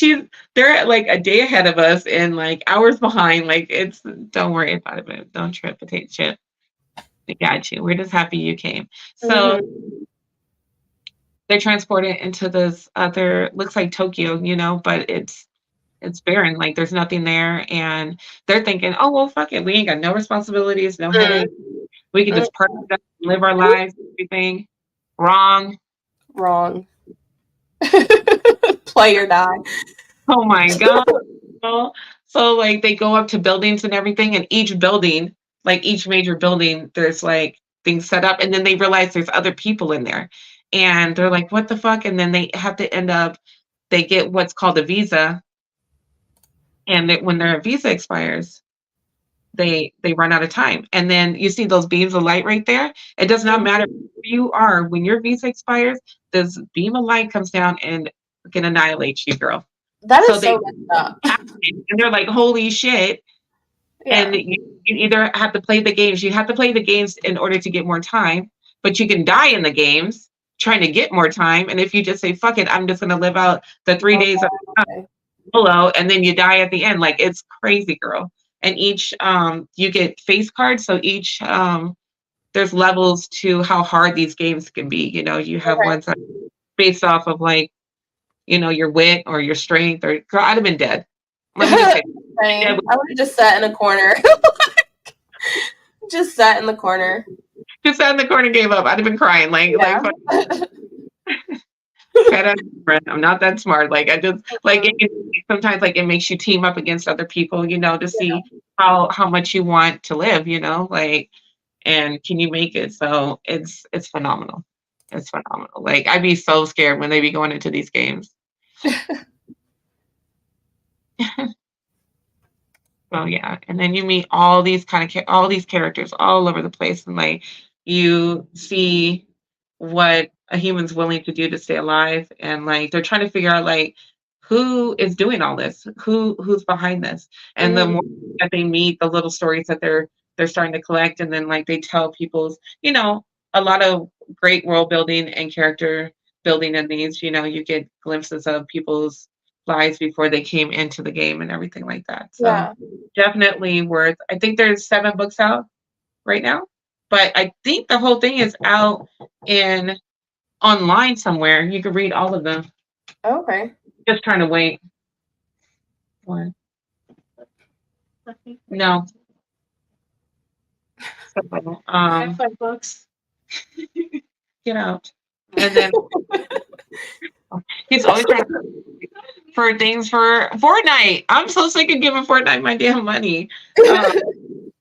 they're like a day ahead of us and like hours behind. Like don't worry about it. Don't trip, potato chip. We got you. We're just happy you came. So they're transported into this other, looks like Tokyo, but it's barren. Like there's nothing there. And they're thinking, oh, well, fuck it. We ain't got no responsibilities, no headache. We can just party, live our lives, everything. Wrong. Play or die. Oh my God. So like they go up to buildings and everything, and each building, like each major building, there's like things set up, and then they realize there's other people in there, and they're like, what the fuck? And then they have to they get what's called a visa and when their visa expires, they run out of time. And then you see those beams of light right there. It does not matter who you are. When your visa expires, this beam of light comes down and can annihilate you, girl. That So is so messed up. and they're like, holy shit. Yeah. And you either have to play the games. You have to play the games in order to get more time, but you can die in the games trying to get more time. And if you just say, fuck it, I'm just going to live out the 3 days of Okay. solo, and then you die at the end. Like, it's crazy, girl. And each, you get face cards. So each, there's levels to how hard these games can be. You know, you have Okay. ones that based off of like, you know, your wit or your strength, or girl, I'd have been dead. Let me just say, I would have just sat in a corner. Just sat in the corner. just sat in the corner, gave up. I'd have been crying, Yeah. I'm not that smart. Like, I just like sometimes like it makes you team up against other people, you know, to see how much you want to live, you know, like, and can you make it? So it's phenomenal. It's phenomenal. Like, I'd be so scared when they be going into these games. So yeah, and then you meet all these all these characters all over the place, and like you see what a human's willing to do to stay alive, and like they're trying to figure out like who is doing all this, who's behind this, and the more that they meet, the little stories that they're starting to collect, and then like they tell people's, you know, a lot of great world building and character building in these. You know, you get glimpses of people's lives before they came into the game and everything like that. So Yeah. definitely worth. I think there's 7 books out right now, but I think the whole thing is out in online somewhere. You can read all of them. Okay. Just trying to wait. One. No. So, 5 books. Get out. And then he's always trying for things for Fortnite. I'm so sick of giving Fortnite my damn money. And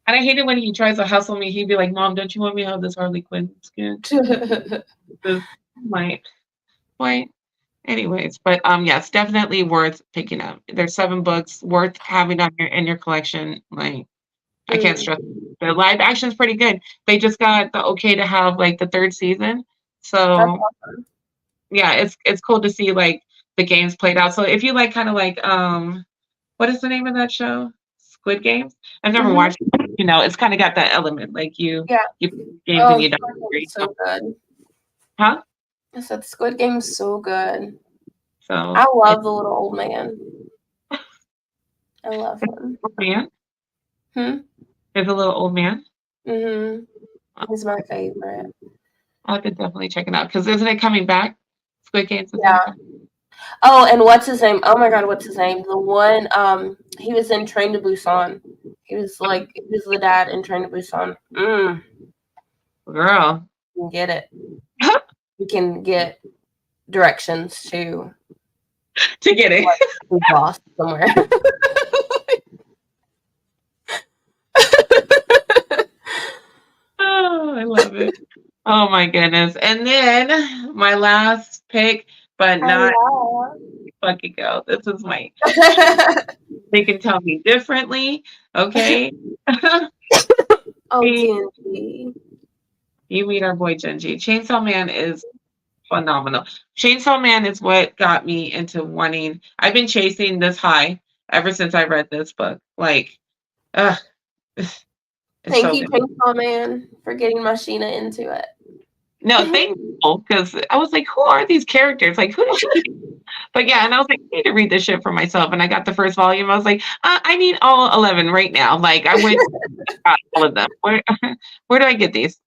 I hate it when he tries to hustle me. He'd be like, "Mom, don't you want me to have this Harley Quinn skin?" My point. Anyways, but yes, definitely worth picking up. There's 7 books worth having on your in your collection. Like, I can't stress it. The live action's pretty good. They just got the okay to have like the 3rd season. So That's awesome. yeah, it's cool to see like the games played out. So if you like kind of like what is the name of that show? Squid Games? I've never watched it. You know, it's kind of got that element. Like you Yeah. play games and you don't Squid agree. Game's so good. Huh? I said Squid Game's so good. So I love the little old man. I love him. man. Hmm? There's a little old man. He's my favorite. I could definitely check it out because isn't it coming back? Squid Games. Yeah. Oh, and what's his name? Oh my God, what's his name? The one, he was in Train to Busan. He was the dad in Train to Busan. Girl. You can get it. You can get directions to get it. Be lost somewhere. Oh, I love it. Oh my goodness. And then my last pick, but not fucking go. This is my they can tell me differently. Okay. Oh, Genji. You meet our boy Genji. Chainsaw Man is phenomenal. Chainsaw Man is what got me into wanting. I've been chasing this high ever since I read this book. Like, Thank you, Chainsaw Man, for getting Machina into it. No, thank you, because I was like, who are these characters? Like, who does she keep? But yeah, and I was like, I need to read this shit for myself. And I got the first volume. I was like, I need all 11 right now. Like, I went all of them. Where do I get these?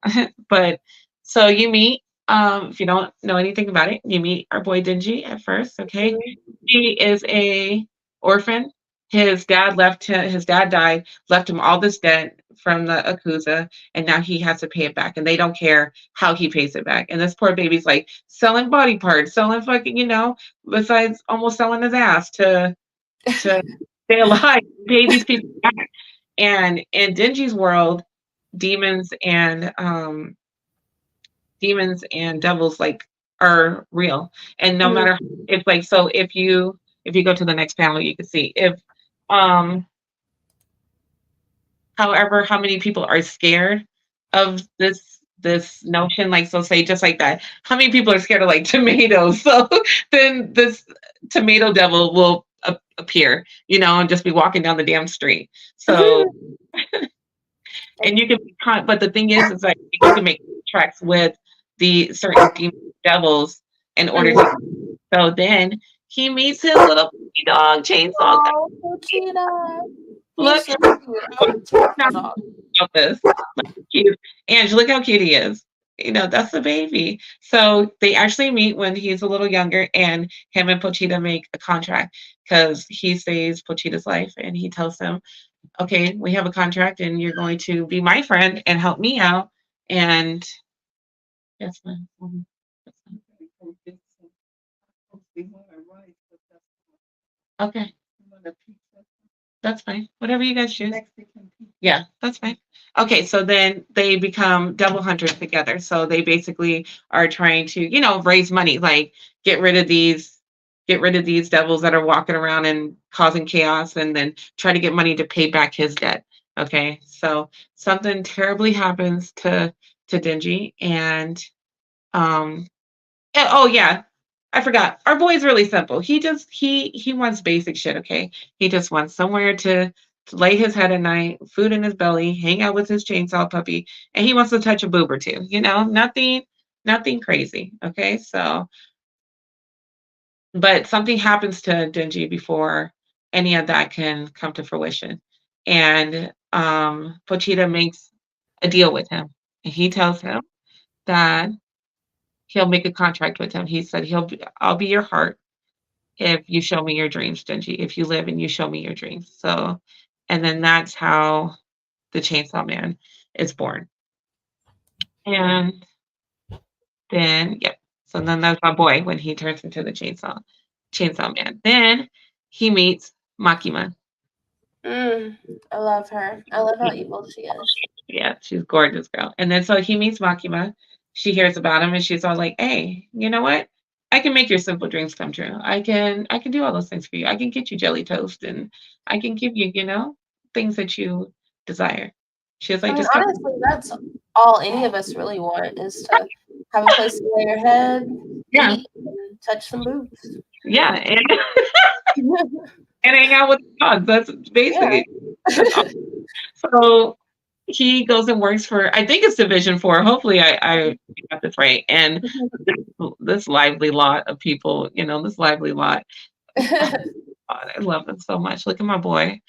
But so you meet, if you don't know anything about it, you meet our boy Dingy at first. Okay, he is a orphan. His dad his dad died, left him all this debt from the Akuza, and now he has to pay it back. And they don't care how he pays it back. And this poor baby's like selling body parts, selling fucking, you know, besides almost selling his ass to stay alive, pay these people back. And in Dingy's world, demons and devils like are real. And no matter if like so if If you go to the next panel, you can see if um however how many people are scared of this notion, like, so say just like that, how many people are scared of like tomatoes, so then this tomato devil will appear, and just be walking down the damn street. So and you can but the thing is like you can make contracts with the certain demon devils in order to, so then he meets his little puppy dog chainsaw guy. Oh, Pochita. He's Look so cute. I'm a chainsaw dog. about this. Cute. Ange, look how cute he is. That's the baby. So they actually meet when he's a little younger, and him and Pochita make a contract because he saves Pochita's life, and he tells him, okay, we have a contract, and you're going to be my friend and help me out. And yes, ma'am. Okay. That's fine. Whatever you guys choose. Yeah, that's fine. Okay, so then they become devil hunters together. So they basically are trying to, raise money, like get rid of these devils that are walking around and causing chaos, and then try to get money to pay back his debt. Okay, so something terribly happens to Denji, and oh yeah, I forgot. Our boy's really simple. He wants basic shit, okay? He just wants somewhere to lay his head at night, food in his belly, hang out with his chainsaw puppy, and he wants to touch a boob or two, nothing crazy. Okay? So, but something happens to Denji before any of that can come to fruition. And Pochita makes a deal with him. And he tells him that he'll make a contract with him. He said I'll be your heart if you show me your dreams, Denji. If you live and you show me your dreams. So, and then that's how the Chainsaw Man is born. And then, yep. So then that's my boy when he turns into the Chainsaw Man. Then he meets Makima. I love her. I love how evil she is. Yeah, she's gorgeous, girl. And then so he meets Makima. She hears about him, and she's all like, "Hey, you know what? I can make your simple dreams come true. I can do all those things for you. I can get you jelly toast, and I can give you, things that you desire." She was like, I mean, "Just come." honestly, that's all any of us really want is to have a place to lay your head, Yeah, eat, and touch some boobs. yeah, and hang out with the dogs. That's basically. That's all. So he goes and works for, I think it's Division 4. Hopefully I got this right. And this lively lot of people, this lively lot. Oh, God, I love them so much. Look at my boy.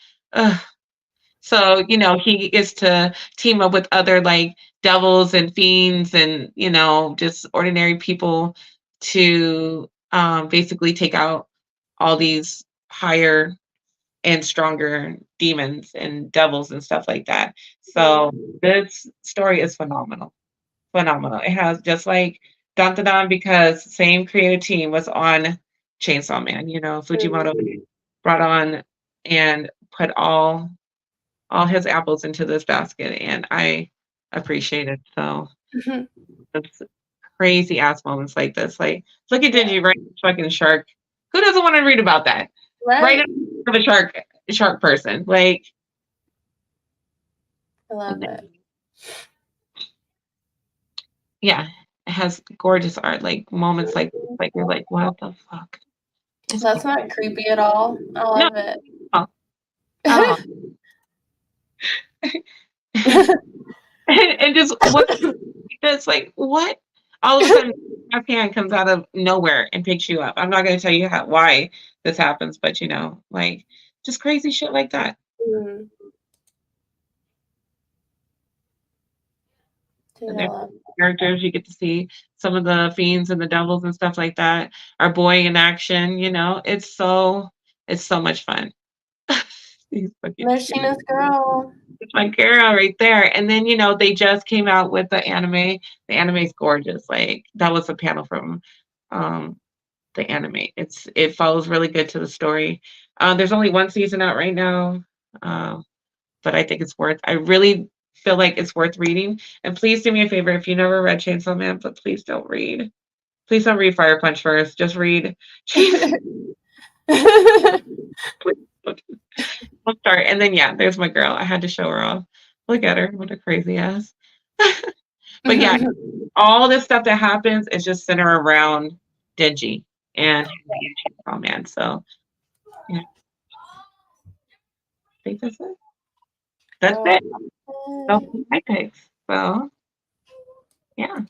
So, he is to team up with other like devils and fiends and, just ordinary people to basically take out all these higher and stronger demons and devils and stuff like that. So this story is phenomenal. Phenomenal. It has just like Dantadan, because same creative team was on Chainsaw Man. Fujimoto brought on and put all his apples into this basket, and I appreciate it. So it's crazy ass moments like this. Like, look at Denji right fucking shark. Who doesn't want to read about that? Right of a shark person. Like, I love it. Yeah, it has gorgeous art, like moments like you're like, what the fuck? That's not creepy at all. I love it. Oh. And just what that's like, what? All of a sudden, my hand comes out of nowhere and picks you up. I'm not going to tell you why this happens, but like just crazy shit like that. And there's characters, you get to see some of the fiends and the devils and stuff like that. Our boy in action, it's so much fun. There's Sheena's girl. It's my girl right there. And then, they just came out with the anime. The anime is gorgeous. Like, that was a panel from the anime. It follows really good to the story. There's only one season out right now, but I think I really feel like it's worth reading. And please do me a favor, if you never read Chainsaw Man, but please don't read Fire Punch first. Just read Please, I'll start. And then yeah, there's my girl. I had to show her off. Look at her, what a crazy ass. But yeah, all this stuff that happens is just centered around Denji and Chainsaw Man. So yeah, I think that's it. That's it. Those are my picks. So yeah,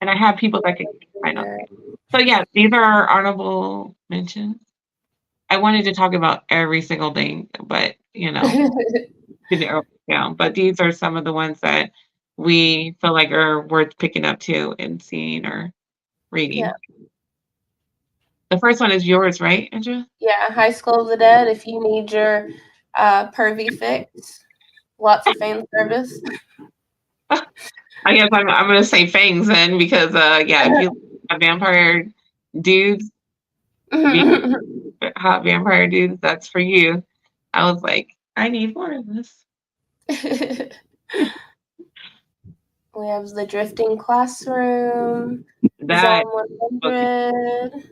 and I have people that can find on there. So yeah, these are our honorable mentions. I wanted to talk about every single thing, but didn't narrow it down. But these are some of the ones that we feel like are worth picking up to and seeing or reading. Yeah. The first one is yours, right, Andrea? Yeah, High School of the Dead. If you need your pervy fix, lots of fan service. I guess I'm gonna say fangs then because yeah, if you have vampire dudes, hot vampire dudes, that's for you. I was like, I need more of this. We have The Drifting Classroom, That Zom 100,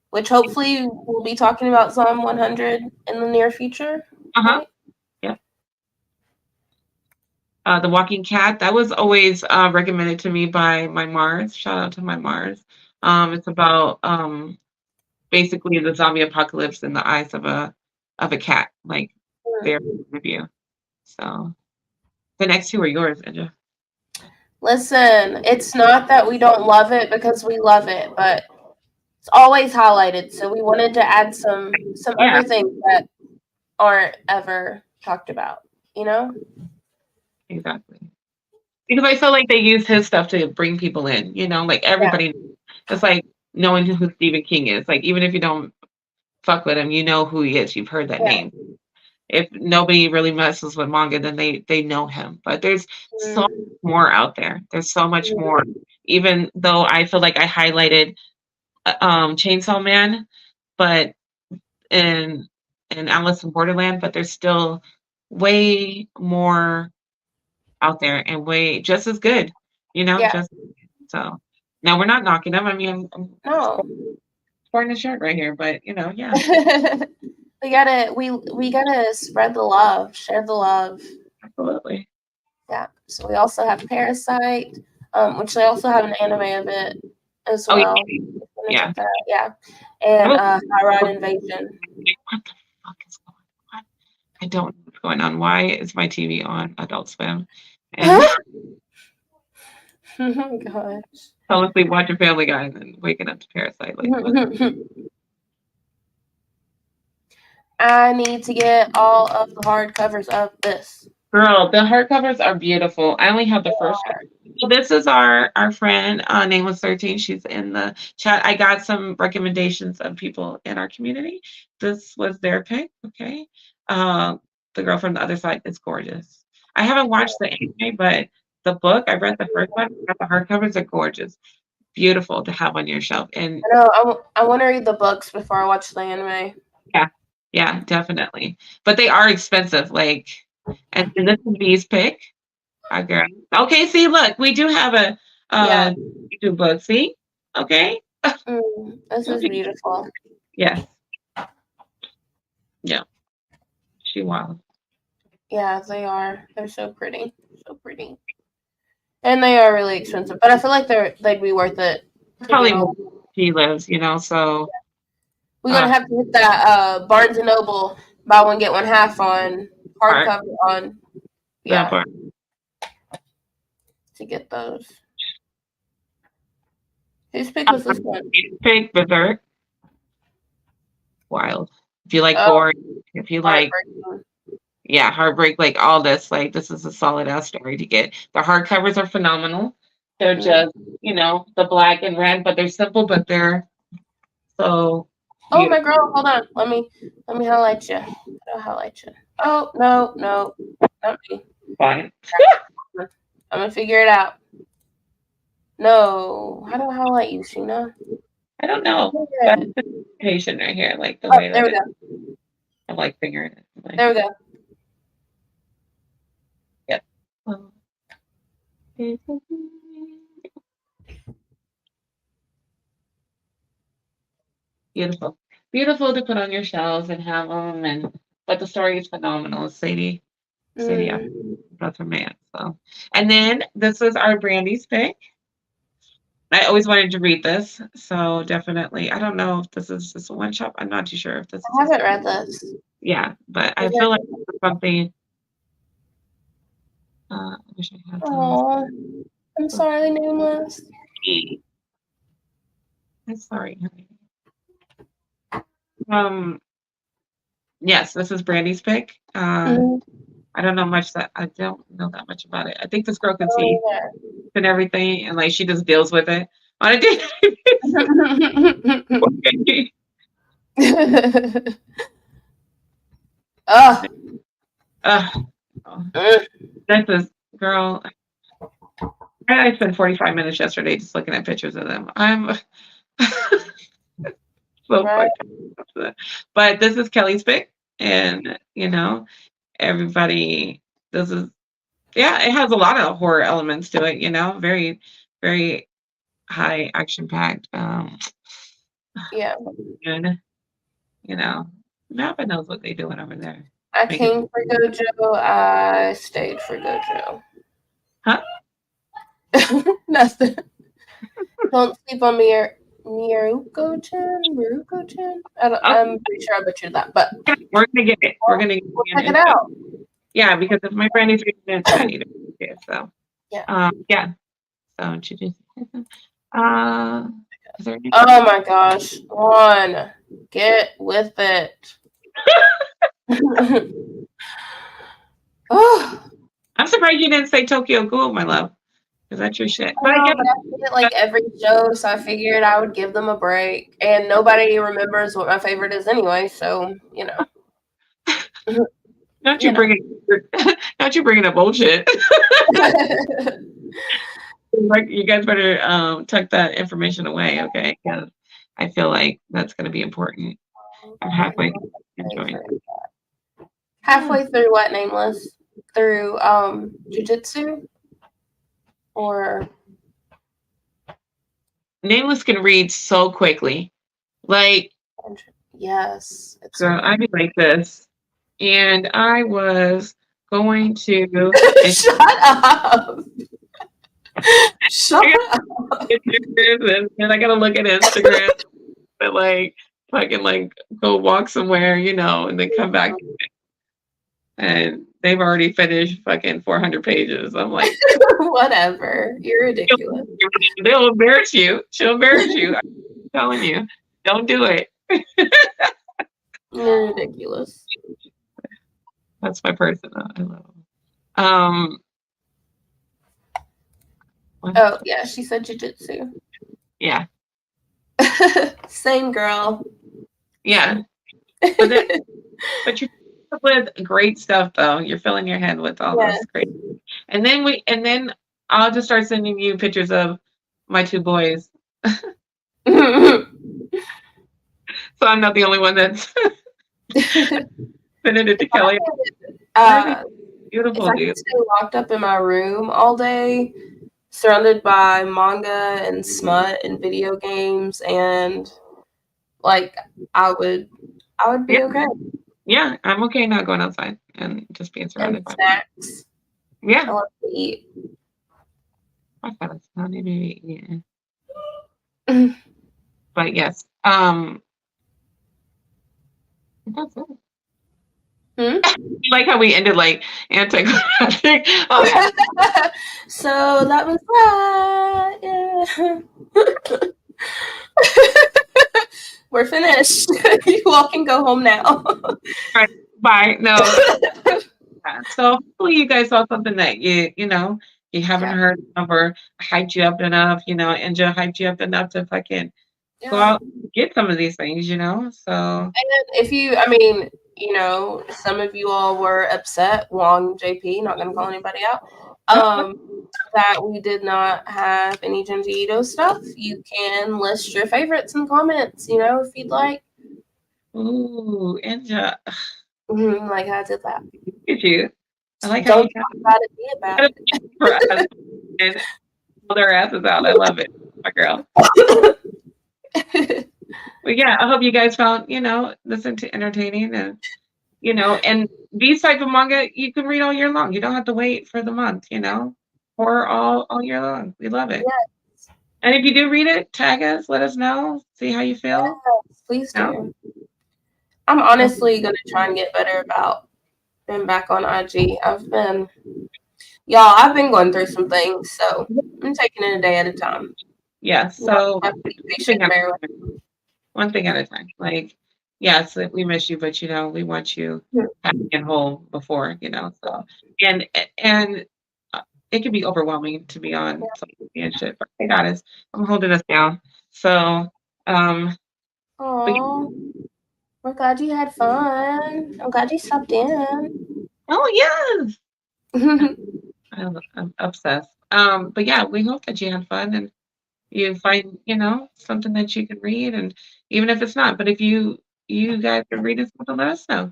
which hopefully we'll be talking about Zom 100 in the near future. Right? Yeah. The Walking Cat, that was always recommended to me by my Mars. Shout out to my Mars. It's about basically the zombie apocalypse in the eyes of a cat, like their review. So the next two are yours, Andrea. Listen, it's not that we don't love it because we love it, but it's always highlighted. So we wanted to add some other things that aren't ever talked about, Exactly. Because I feel like they use his stuff to bring people in, like everybody. It's like knowing who Stephen King is. Like even if you don't fuck with him, you know who he is. You've heard that name. If nobody really messes with manga, then they know him. But there's so much more out there. There's so much more. Even though I feel like I highlighted Chainsaw Man, but in Alice in Borderland, but there's still way more out there and way just as good. Just so. Now we're not knocking them. I mean, I'm sporting a shirt right here, but yeah. we gotta spread the love, share the love. Absolutely. Yeah. So we also have Parasite, which they also have an anime of it as well. Yeah. Yeah. And High Ride Invasion. What the fuck is going on? I don't know what's going on. Why is my TV on Adult Swim? And Oh gosh. fell asleep watching Family Guy and then waking up to Parasite. Like, I need to get all of the hardcovers of this. Girl, the hardcovers are beautiful. I only have the first one. So this is our friend, Nameless 13. She's in the chat. I got some recommendations of people in our community. This was their pick. Okay. The girl from the other side is gorgeous. I haven't watched the anime, but the book, I read the first one. The hardcovers are gorgeous. Beautiful to have on your shelf. And I know I want to read the books before I watch the anime. Yeah, definitely. But they are expensive. Like, and this is B's pick. Girl. Okay, see, look, we do have a YouTube book. See, okay. This is beautiful. Yes. Yeah. She wild. Yeah, they are. They're so pretty, so pretty, and they are really expensive. But I feel like they'd be worth it. Probably she lives, so we're gonna have to hit that Barnes and Noble buy one get one half on hardcover on. Yeah. To get those. Whose pick was this one? Pick Berserk. Wild. If you like gore, if you like heartbreak, like all this, like this is a solid ass story to get. The hardcovers are phenomenal. They're just, the black and red, but they're simple, but they're so beautiful. Oh my girl, hold on. Let me highlight you. I'll highlight you. Oh no, not me. Fine. I'm gonna figure it out. No. How do I highlight you, Sheena? I don't know. That's the patient right here, like the way that there we go. I'm like figuring it. Like, there we go. Yep. Beautiful. Beautiful to put on your shelves and have them. But the story is phenomenal. Sadie, Mm. that's her man. So, and then this was our Brandy's pick. I always wanted to read this, so definitely. I don't know if this is just a one shot. I'm not too sure if this is I just haven't read this. yeah, but I Is feel like it? this is something. I wish I had those. Oh, I'm sorry, nameless. I'm sorry. Um. Yes, this is Brandy's pick. Mm. I don't know much that I don't know that much about it. I think this girl can see Oh, and everything, and like she just deals with it on a daily basis. yeah. Oh. uh, this is girl. I spent 45 minutes yesterday just looking at pictures of them. I'm so Right. fucked up. But this is Kelly's pick, and everybody. This is yeah. It has a lot of horror elements to it. Very, very high action packed. Yeah. Good. Napa knows what they're doing over there. I Making came for Gojo. I stayed for Gojo. huh? Nothing. Don't sleep on Miruko-chan? Miruko-chan? Okay, I'm pretty sure I butchered that, but we're gonna get it. We're gonna we'll get check it into it. out. Yeah, because if my friend is reading it, I need it. So Yeah. yeah. So introduce. Uh, is there any? Oh my gosh. Juan, get with it. Oh, I'm surprised you didn't say Tokyo Ghoul, my love. Because that's your shit. But I no, guess but I see it like every show, so I figured I would give them a break. And nobody remembers what my favorite is anyway, so don't you you know. bring it, don't you bringing up bullshit. Like you guys better tuck that information away, okay? Because I feel like that's going to be important. I'm halfway enjoying it. Halfway through what, Nameless? Through jujitsu? Or Nameless can read so quickly. Like, yes, it's girl, I'd be like this. And I was going to Shut up. Shut up. and I gotta look at Instagram but like fucking like go walk somewhere, and then come back and they've already finished fucking 400 pages. I'm like, Whatever. You're ridiculous. they'll embarrass you. She'll embarrass you. I'm telling you, don't do it. You're ridiculous. That's my person. I love them. Oh yeah, she said jujitsu. Yeah. Same girl. Yeah. But you're with great stuff though. You're filling your head with all this great. And then I'll just start sending you pictures of my two boys. So I'm not the only one that's sending it to Kelly. Beautiful, if I dude. could stay locked up in my room all day, surrounded by manga and smut and video games, and like I would be okay. Yeah, I'm okay not going outside and just being surrounded And by snacks. yeah. I love to eat. I thought it's not even Hmm? but yes. That's it. Like how we ended like anticlimactic. Okay. So that was that. Yeah. We're finished. You all can go home now. All right, bye. No. So hopefully you guys saw something that you haven't heard of or hyped you up enough, and just hyped you up enough to fucking go out and get some of these things, So and if some of you all were upset, Wong JP, not gonna call anybody out, that we did not have any Junji Ito stuff, you can list your favorites in the comments, if you'd like. Ooh, Inja. Like I did that. Look at you. I like Don't how talk about it, be about it. for us and pull their asses out. I love it. My girl. But yeah, I hope you guys found, this entertaining and these type of manga you can read all year long. You don't have to wait for the month. Or all year long. We love it. Yes, And if you do read it, tag us, let us know, see how you feel. yes, please No? do. I'm honestly gonna try and get better about being back on IG. I've been going through some things, so I'm taking it a day at a time. Yeah, Y'all so have to be one patient thing and at bear a time. One thing at a time. Like, yes, we miss you, but we want you with happy and whole before. So and it can be overwhelming to be on social media and shit, but they got us. I'm holding us down. So, but Oh, we're glad you had fun. I'm glad you stopped in. oh yes, I'm obsessed. But yeah, we hope that you had fun and you find something that you can read, and even if it's not, but if you guys are reading something, let us know.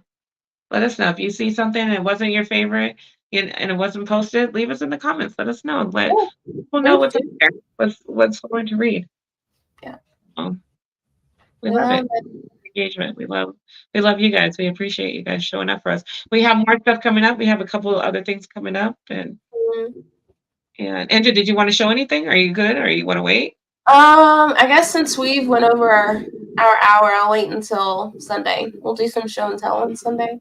Let us know if you see something and it wasn't your favorite and it wasn't posted. Leave us in the comments. Let us know. Let Yeah, people know please what's up do. there. What's going to read. Yeah, We we love love it. it. Engagement. We love you guys. We appreciate you guys showing up for us. We have more stuff coming up. We have a couple of other things coming up. Mhm. And Andrew, did you want to show anything? Are you good or you want to wait? I guess since we've went over our hour, I'll wait until Sunday. We'll do some show and tell on Sunday.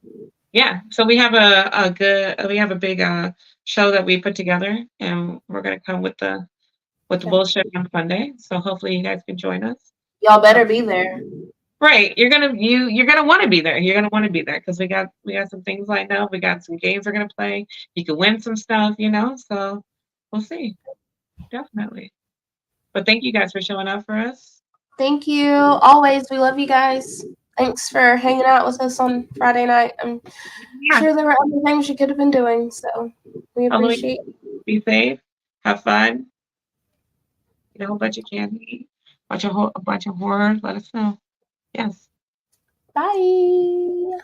Yeah. So we have a big show that we put together, and we're gonna come with the Yeah. bullshit on Sunday. So hopefully you guys can join us. Y'all better be there. Right. You're gonna want to be there. You're gonna want to be there because we got some things lined up. We got some games we're gonna play. You can win some stuff. So we'll see. Definitely. But thank you guys for showing up for us. Thank you. Always, we love you guys. Thanks for hanging out with us on Friday night. I'm Yeah. sure there were other things you could have been doing, so we Halloween. appreciate it. Be safe. Have fun. Eat a whole bunch of candy. Watch a bunch of horror. Let us know. Yes. Bye.